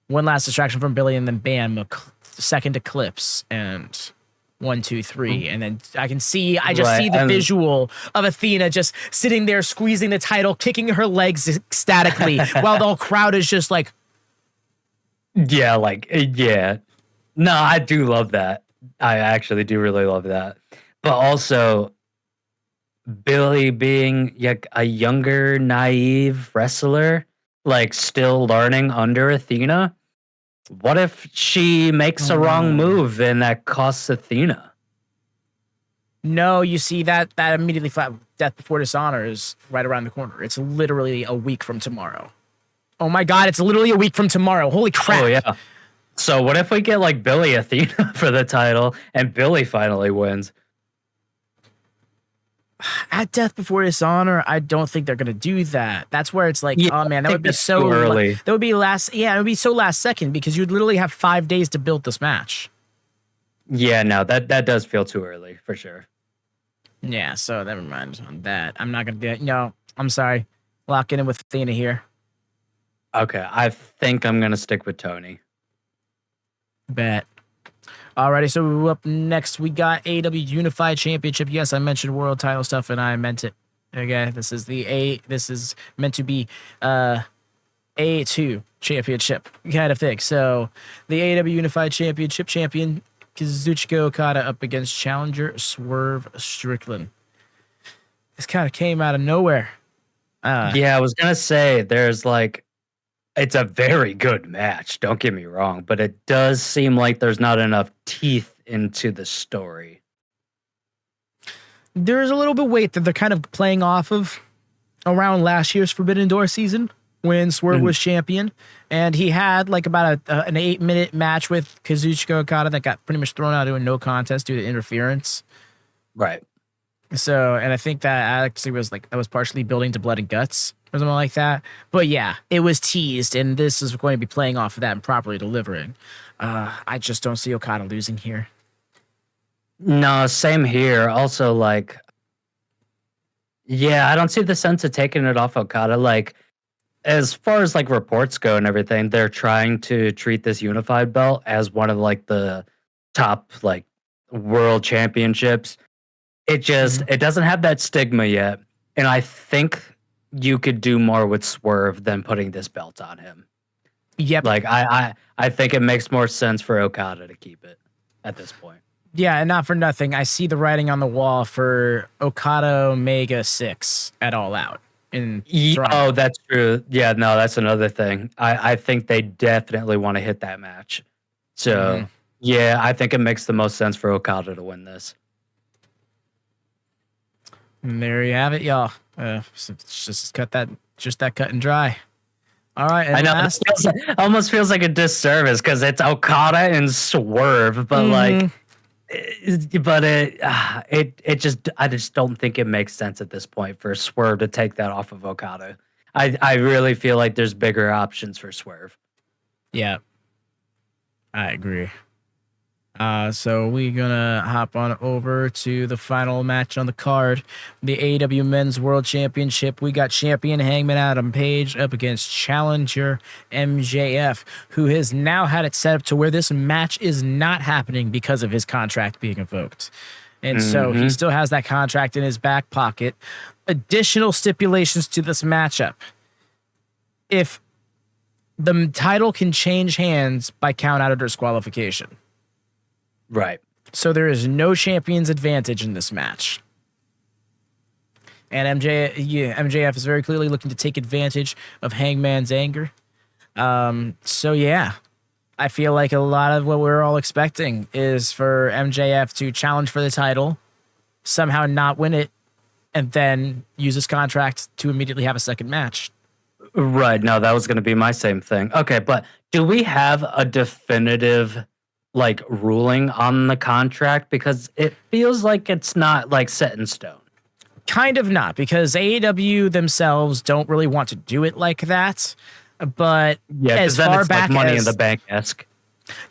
one last distraction from Billy, and then bam, a second eclipse, and 1, 2, 3, and then I just see the visual of Athena just sitting there squeezing the title, kicking her legs ecstatically, while the whole crowd is just like, yeah. No, I do love that. I actually do really love that. But also, Billy being a younger, naive wrestler, still learning under Athena. What if she makes a wrong move and that costs Athena? No, you see that immediately Death Before Dishonor is right around the corner. It's literally a week from tomorrow. Oh my God, it's literally a week from tomorrow. Holy crap. Oh yeah. So what if we get Billy Athena for the title and Billy finally wins? At Death Before Dishonor, I don't think they're gonna do that. That's where it's oh man, that would be so early. That would be it would be so last second, because you'd literally have 5 days to build this match. Yeah, no, that does feel too early for sure. Yeah, so never mind on that. I'm not gonna do it. No, I'm sorry. Locking in with Athena here. Okay, I think I'm gonna stick with Tony. Bet. Alrighty, so up next we got AEW Unified Championship. Yes, I mentioned world title stuff, and I meant it. Okay, this is meant to be A2 championship kind of thing. So the AEW Unified Championship champion Kazuchika Okada up against challenger Swerve Strickland. This kind of came out of nowhere. Yeah, I was gonna say there's it's a very good match, don't get me wrong, but it does seem like there's not enough teeth into the story. There's a little bit of weight that they're kind of playing off of around last year's Forbidden Door season when Swerve was champion, and he had about an 8-minute match with Kazuchika Okada that got pretty much thrown out to a no contest due to interference. Right. So, and I think that actually was that was partially building to Blood and Guts or something like that. But yeah, it was teased, and this is going to be playing off of that and properly delivering. I just don't see Okada losing here. No, same here. Also, yeah, I don't see the sense of taking it off Okada. As far as reports go and everything, they're trying to treat this unified belt as one of the top world championships. It just it doesn't have that stigma yet, and I think you could do more with Swerve than putting this belt on him. Yep. I think it makes more sense for Okada to keep it at this point. Yeah, and not for nothing, I see the writing on the wall for Okada Omega 6 at All Out in Toronto. Oh, that's true. Yeah, no, that's another thing. I think they definitely want to hit that match. So, yeah, I think it makes the most sense for Okada to win this. And there you have it, y'all. Just cut that, just that cut and dry. All right, and I know last, almost feels like a disservice because it's Okada and Swerve, but like, I just don't think it makes sense at this point for Swerve to take that off of Okada. I really feel like there's bigger options for Swerve. yeah, I agree. So we're gonna hop on over to the final match on the card, the AEW Men's World Championship. We got champion Hangman Adam Page up against challenger MJF, who has now had it set up to where this match is not happening because of his contract being invoked. And so he still has that contract in his back pocket. Additional stipulations to this matchup. If the title can change hands by count out or disqualification. Right. So there is no champion's advantage in this match. And MJF is very clearly looking to take advantage of Hangman's anger. So yeah, I feel like a lot of what we're all expecting is for MJF to challenge for the title, somehow not win it, and then use his contract to immediately have a second match. Right. No, that was going to be my same thing. Okay, but do we have a definitive like ruling on the contract? Because it feels like it's not like set in stone. Kind of not, because AEW themselves don't really want to do it like that. But Yeah, as then far it's back like Money as in the Bank-esque.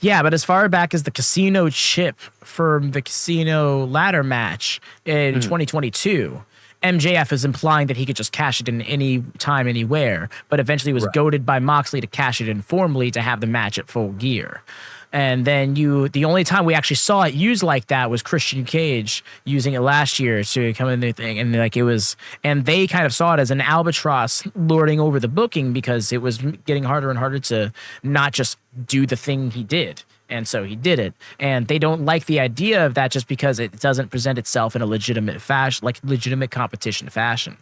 yeah, but as far back as the casino chip from the casino ladder match in 2022, MJF is implying that he could just cash it in any time, anywhere, but eventually was goaded by Moxley to cash it in formally to have the match at Full Gear. And then the only time we actually saw it used like that was Christian Cage using it last year to come in the thing. And like and they kind of saw it as an albatross lording over the booking because it was getting harder and harder to not just do the thing he did. And so he did it. And they don't like the idea of that just because it doesn't present itself in a legitimate fashion, like legitimate competition fashion.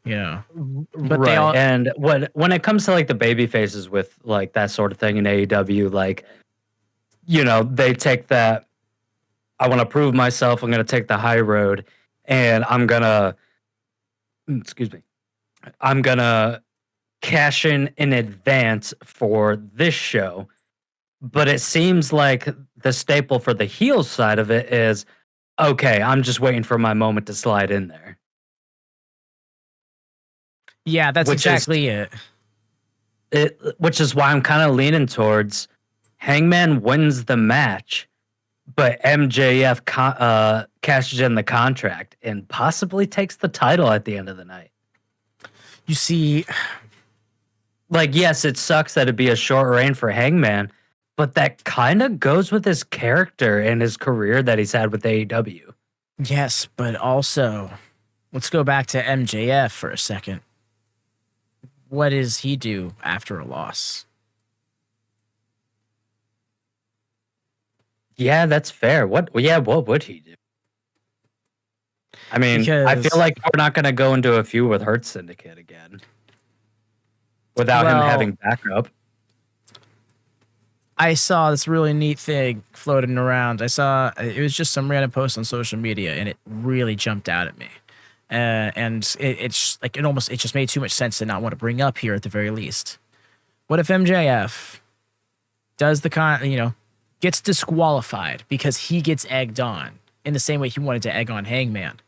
Yeah. But they all, and when it comes to like the baby faces with like that sort of thing in AEW, like, you know, they take that, I want to prove myself, I'm going to take the high road, and I'm going to, I'm going to cash in advance for this show. But it seems like the staple for the heel side of it is, okay, I'm just waiting for my moment to slide in there. yeah, that's exactly it. Which is why I'm kind of leaning towards Hangman wins the match, but MJF cashes in the contract and possibly takes the title at the end of the night. You see, like, yes, it sucks that it'd be a short reign for Hangman, but that kind of goes with his character and his career that he's had with AEW. yes, but also, let's go back to MJF for a second. What does he do after a loss? Yeah, that's fair. What would he do? I mean, I feel like we're not going to go into a feud with Hurt Syndicate again without him having backup. I saw this really neat thing floating around. It was just some random post on social media, and it really jumped out at me. And it's like it just made too much sense to not want to bring up here at the very least. What if MJF does gets disqualified because he gets egged on in the same way he wanted to egg on Hangman?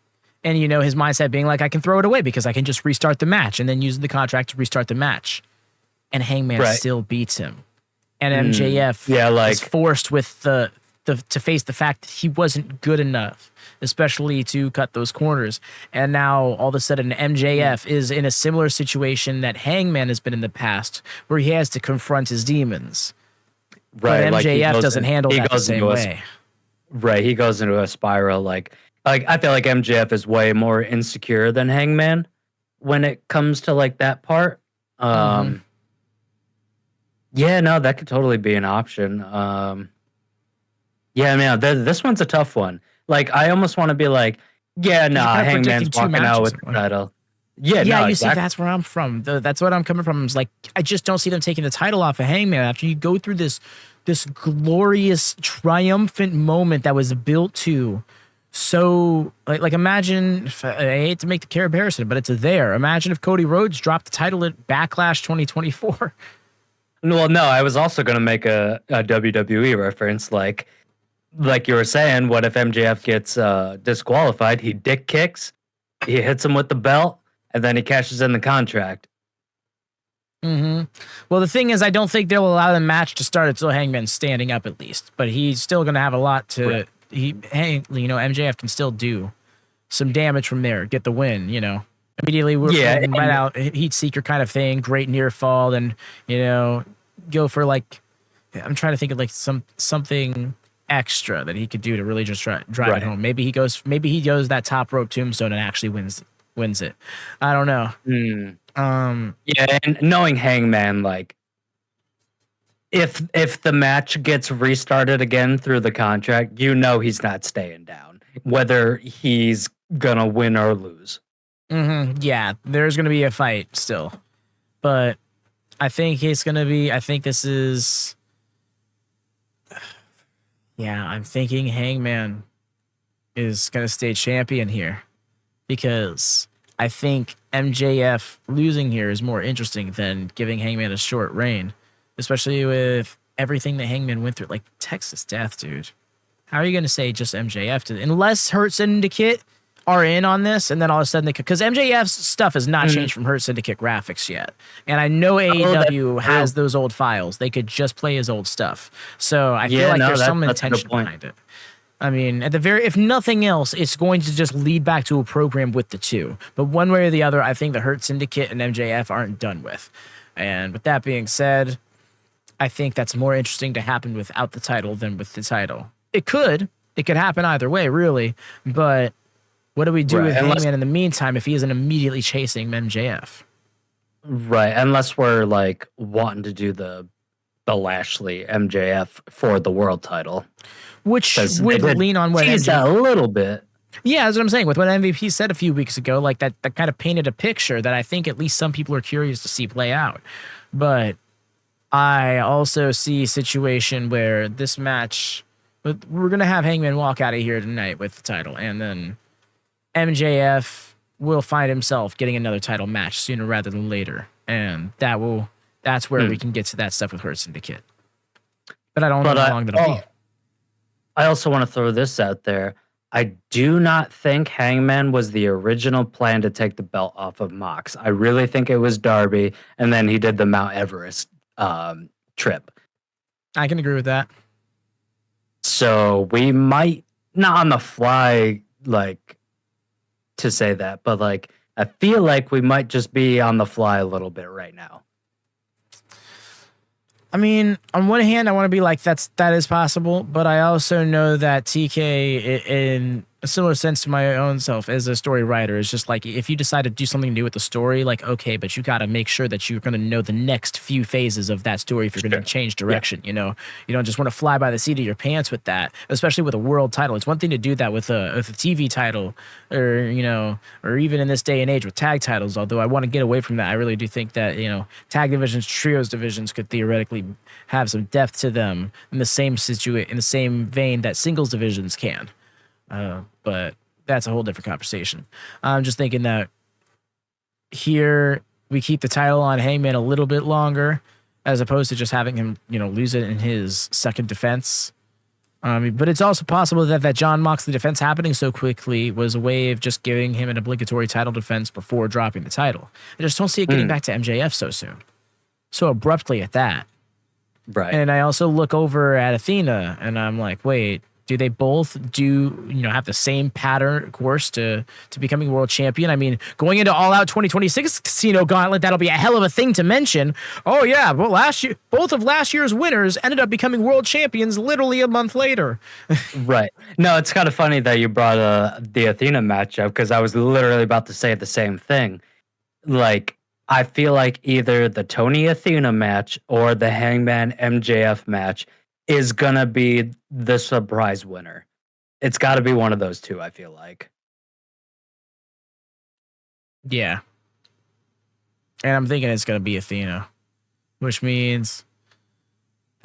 And his mindset being like, I can throw it away because I can just restart the match and then use the contract to restart the match. And Hangman still beats him. And MJF was forced with to face the fact that he wasn't good enough, especially to cut those corners. And now all of a sudden MJF is in a similar situation that Hangman has been in the past, where he has to confront his demons. Right. But MJF doesn't handle that the same way. Right. He goes into a spiral. Like I feel like MJF is way more insecure than Hangman when it comes to like that part. Yeah, no, that could totally be an option. Yeah, man, this one's a tough one. Like, I almost want to be like, yeah, 'Cause you're nah, kind of Hangman's predicting two walking out matches with at the once. title. Yeah, Yeah, no, you see, exactly. that's where I'm from. That's what I'm coming from. Is like I just don't see them taking the title off of Hangman after you go through this glorious, triumphant moment that was built to. So like imagine if, I hate to make the comparison, but it's there. Imagine if Cody Rhodes dropped the title at Backlash 2024. Well, no, I was also gonna make a WWE reference, like you were saying. What if MJF gets disqualified? He dick kicks, he hits him with the belt, and then he cashes in the contract. Mm-hmm. Well, the thing is, I don't think they'll allow the match to start until Hangman's standing up at least. But he's still going to have a lot to. Right. MJF can still do some damage from there, get the win. Immediately we're Yeah, right out heat seeker kind of thing, great near fall, then go for like I'm trying to think of like something extra that he could do to really just drive right. it home. Maybe he goes that top rope tombstone and actually wins it. I don't know. Yeah, and knowing Hangman, like, if the match gets restarted again through the contract, he's not staying down, whether he's gonna win or lose. Yeah, there's gonna be a fight still, but I think it's gonna be. I think this is. Yeah, I'm thinking Hangman is gonna stay champion here because I think MJF losing here is more interesting than giving Hangman a short reign, especially with everything that Hangman went through, like Texas Death, dude. How are you gonna say just MJF unless Hurt Syndicate are in on this, and then all of a sudden because MJF's stuff has not changed from Hurt Syndicate graphics yet, and I know AEW has those old files. They could just play his old stuff, so I feel like there's some intention behind it. I mean, if nothing else, it's going to just lead back to a program with the two. But one way or the other, I think the Hurt Syndicate and MJF aren't done with. And with that being said, I think that's more interesting to happen without the title than with the title. It could happen either way, really. But what do we do with Hangman in the meantime if he isn't immediately chasing MJF? Right, unless we're like wanting to do the Lashley MJF for the world title, which would lean on what MJF a little bit. Yeah, that's what I'm saying. With what MVP said a few weeks ago, like that kind of painted a picture that I think at least some people are curious to see play out. But I also see a situation where this match, we're gonna have Hangman walk out of here tonight with the title, and then MJF will find himself getting another title match sooner rather than later, and that's where we can get to that stuff with Hurt Syndicate. But I don't know how long that'll be. I also want to throw this out there. I do not think Hangman was the original plan to take the belt off of Mox. I really think it was Darby, and then he did the Mount Everest trip. I can agree with that. So we might, not on the fly, like, to say that, but like, I feel like we might just be on the fly a little bit right now. I mean, on one hand, I want to be like, that is possible, but I also know that TK, in a similar sense to my own self as a story writer, is just like, if you decide to do something new with the story, like, okay, but you got to make sure that you're going to know the next few phases of that story if you're going to change direction. You don't just want to fly by the seat of your pants with that, especially with a world title. It's one thing to do that with a TV title, or even in this day and age with tag titles. Although I want to get away from that, I really do think that tag divisions, trios divisions could theoretically have some depth to them in the same vein that singles divisions can. But that's a whole different conversation. I'm just thinking that here we keep the title on Hangman a little bit longer, as opposed to just having him, lose it in his second defense. But it's also possible that John Moxley defense happening so quickly was a way of just giving him an obligatory title defense before dropping the title. I just don't see it getting back to MJF so soon, so abruptly at that. Right. And I also look over at Athena, and I'm like, wait. Do they both have the same pattern course to becoming world champion? I mean, going into All Out 2026 Casino Gauntlet, that'll be a hell of a thing to mention. Oh yeah, well both of last year's winners ended up becoming world champions literally a month later. Right. No, it's kind of funny that you brought the Athena matchup, because I was literally about to say the same thing. Like, I feel like either the Tony Athena match or the Hangman MJF match is gonna be the surprise winner. It's got to be one of those two, I feel like. Yeah. And I'm thinking it's going to be Athena, which means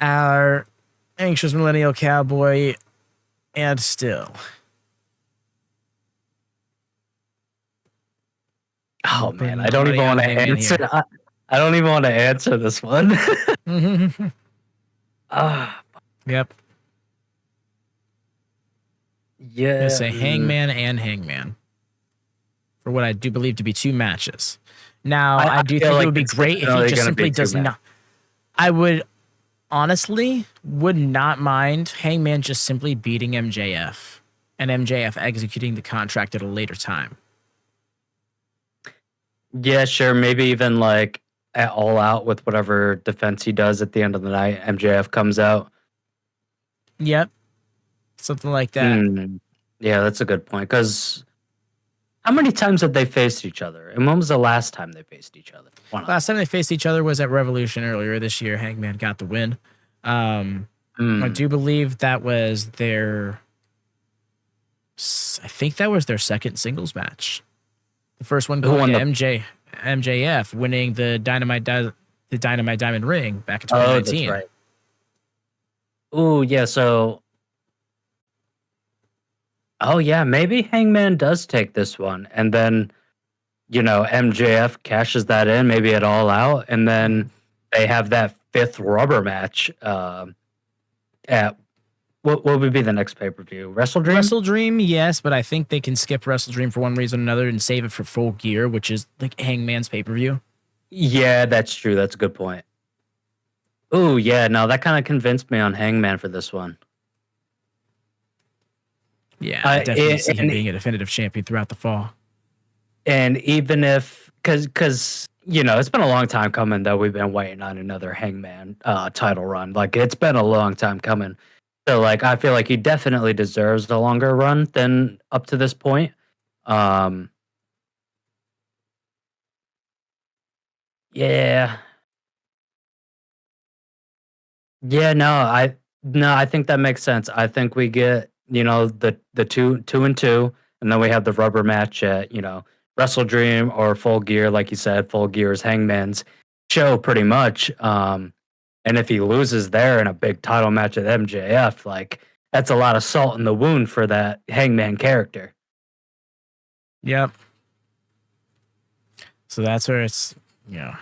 our anxious millennial cowboy and still. Oh man, I don't even want to answer. I don't even want to answer this one. Yep. Yeah. I'm going to say Hangman and Hangman for what I do believe to be 2 matches. Now, I do think it would be great if he just simply does not. I would honestly would not mind Hangman just simply beating MJF and MJF executing the contract at a later time. Yeah, sure. Maybe even like at All Out with whatever defense he does at the end of the night, MJF comes out. Yep. Something like that. Yeah, that's a good point. Because how many times have they faced each other? And when was the last time they faced each other? Last time they faced each other was at Revolution earlier this year. Hangman got the win. I do believe that was their. I think that was their second singles match. The first one going to MJF winning the Dynamite Diamond Ring back in 2019. Oh, that's right. Oh, yeah. So. Oh, yeah. Maybe Hangman does take this one. And then, MJF cashes that in, maybe at All Out. And then they have that 5th rubber match at. What would be the next pay-per-view? Wrestle Dream? Wrestle Dream, yes, but I think they can skip Wrestle Dream for one reason or another and save it for Full Gear, which is like Hangman's pay-per-view. Yeah, that's true. That's a good point. Oh, yeah, no, that kind of convinced me on Hangman for this one. Yeah, I definitely see him being a definitive champion throughout the fall. And even if, because it's been a long time coming that we've been waiting on another Hangman title run. Like, it's been a long time coming. So, like, I feel like he definitely deserves a longer run than up to this point. Yeah. Yeah, no, I think that makes sense. I think we get, the two and two, and then we have the rubber match at, Wrestle Dream or Full Gear, like you said. Full Gear is Hangman's show pretty much. And if he loses there in a big title match at MJF, like, that's a lot of salt in the wound for that Hangman character. Yep. So that's where it's, yeah,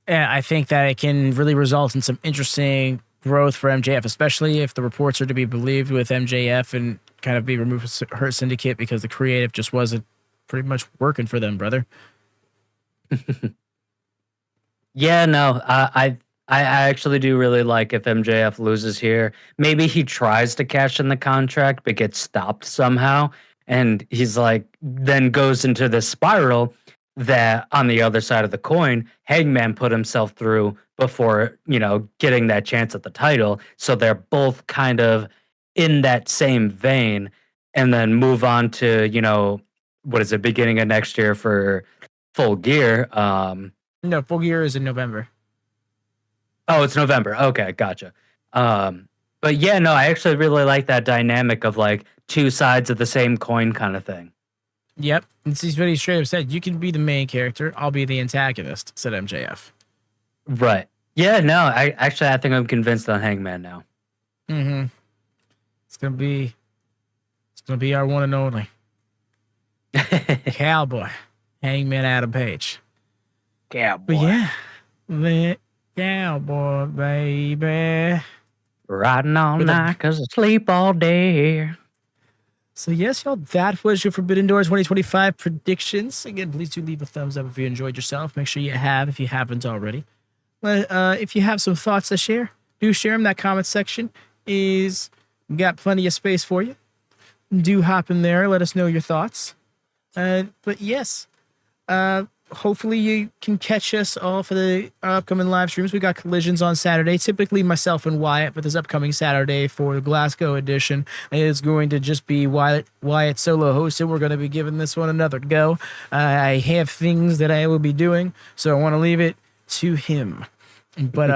I think that it can really result in some interesting growth for MJF, especially if the reports are to be believed with MJF and kind of be removed from Hurt Syndicate because the creative just wasn't pretty much working for them, brother. Yeah, no, I actually do really like if MJF loses here. Maybe he tries to cash in the contract but gets stopped somehow, and he's like, then goes into this spiral that on the other side of the coin, Hangman put himself through before, getting that chance at the title. So they're both kind of in that same vein, and then move on to, what is it, beginning of next year for Full Gear. No, Full Gear is in November. Oh, it's November. Okay, gotcha. But yeah, no, I actually really like that dynamic of like two sides of the same coin kind of thing. Yep. This is what he straight up said. You can be the main character. I'll be the antagonist, said MJF. Right. Yeah, no, I think I'm convinced on Hangman now. Mm-hmm. It's gonna be our one and only cowboy, Hangman Adam Page. Cowboy. But yeah, the cowboy, baby. Riding all night 'cause I sleep all day. So yes, y'all, that was your Forbidden Door 2025 predictions. Again, please do leave a thumbs up if you enjoyed yourself. Make sure you have if you haven't already. If you have some thoughts to share, do share them. That comment section is got plenty of space for you. Do hop in there. Let us know your thoughts. But yes, hopefully you can catch us all for the upcoming live streams. We got collisions on Saturday. Typically myself and Wyatt, but this upcoming Saturday for the Glasgow edition is going to just be Wyatt solo hosted. We're going to be giving this one another go. I have things that I will be doing, so I want to leave it to him. But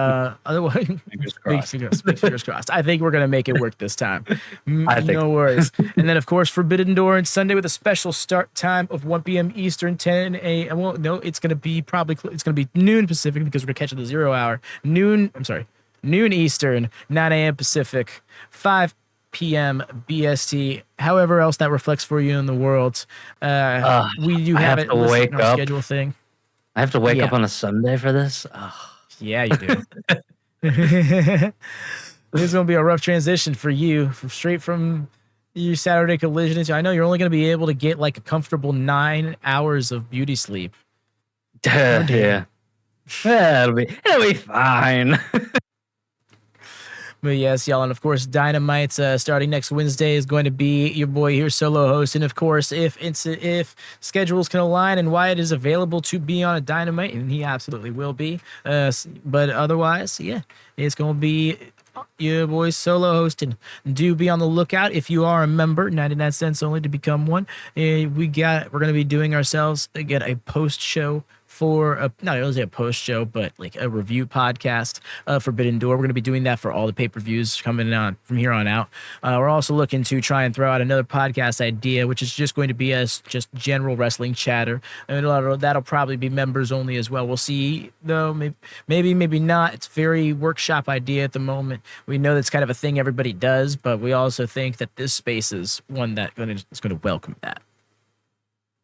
otherwise, Fingers crossed. big fingers crossed. I think we're gonna make it work this time. I think No worries. And then of course, Forbidden Door on Sunday with a special start time of 1 p.m. Eastern, 10 a.m. Well, no, it's gonna be it's gonna be noon Pacific because we're gonna catch it at the 0 hour. Noon Eastern, 9 a.m. Pacific, 5 p.m. BST. However else that reflects for you in the world. We do have it listed in our schedule thing. I have to wake up on a Sunday for this. Yeah, you do. This is gonna be a rough transition for you, straight from your Saturday collision. I know you're only gonna be able to get like a comfortable 9 hours of beauty sleep. Yeah, it'll be fine. But yes, y'all, and of course, Dynamite starting next Wednesday is going to be your boy here solo host, and of course, if schedules can align and Wyatt is available to be on a Dynamite, and he absolutely will be. But otherwise, yeah, it's going to be your boy solo hosting. Do be on the lookout if you are a member. 99 cents only to become one. We're going to be doing ourselves again a post show. For not only a post show, but like a review podcast of Forbidden Door. We're going to be doing that for all the pay-per-views coming on from here on out. We're also looking to try and throw out another podcast idea, which is just going to be us just general wrestling chatter. And that'll probably be members only as well. We'll see, though. Maybe not. It's very workshop idea at the moment. We know that's kind of a thing everybody does, but we also think that this space is one that is going to welcome that.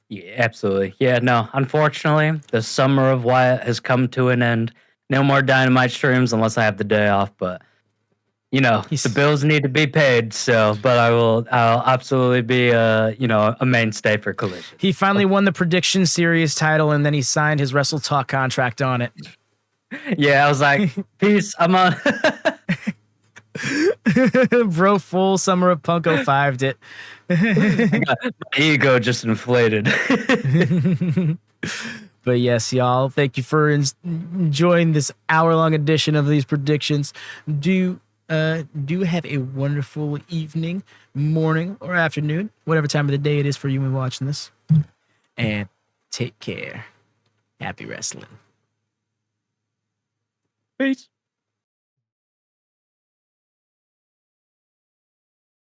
Yeah, absolutely. Yeah, no, unfortunately, the summer of Wyatt has come to an end. No more Dynamite streams unless I have the day off, but the bills need to be paid, but I'll absolutely be a mainstay for Collision. He finally won the Prediction Series title and then he signed his Wrestle Talk contract on it. Yeah, I was like, peace, I'm on. Bro, full Summer of Punk 05'd it. My ego just inflated. But yes, y'all, thank you for enjoying this hour-long edition of these predictions. Do have a wonderful evening, morning, or afternoon, whatever time of the day it is for you when watching this. And take care. Happy wrestling. Peace.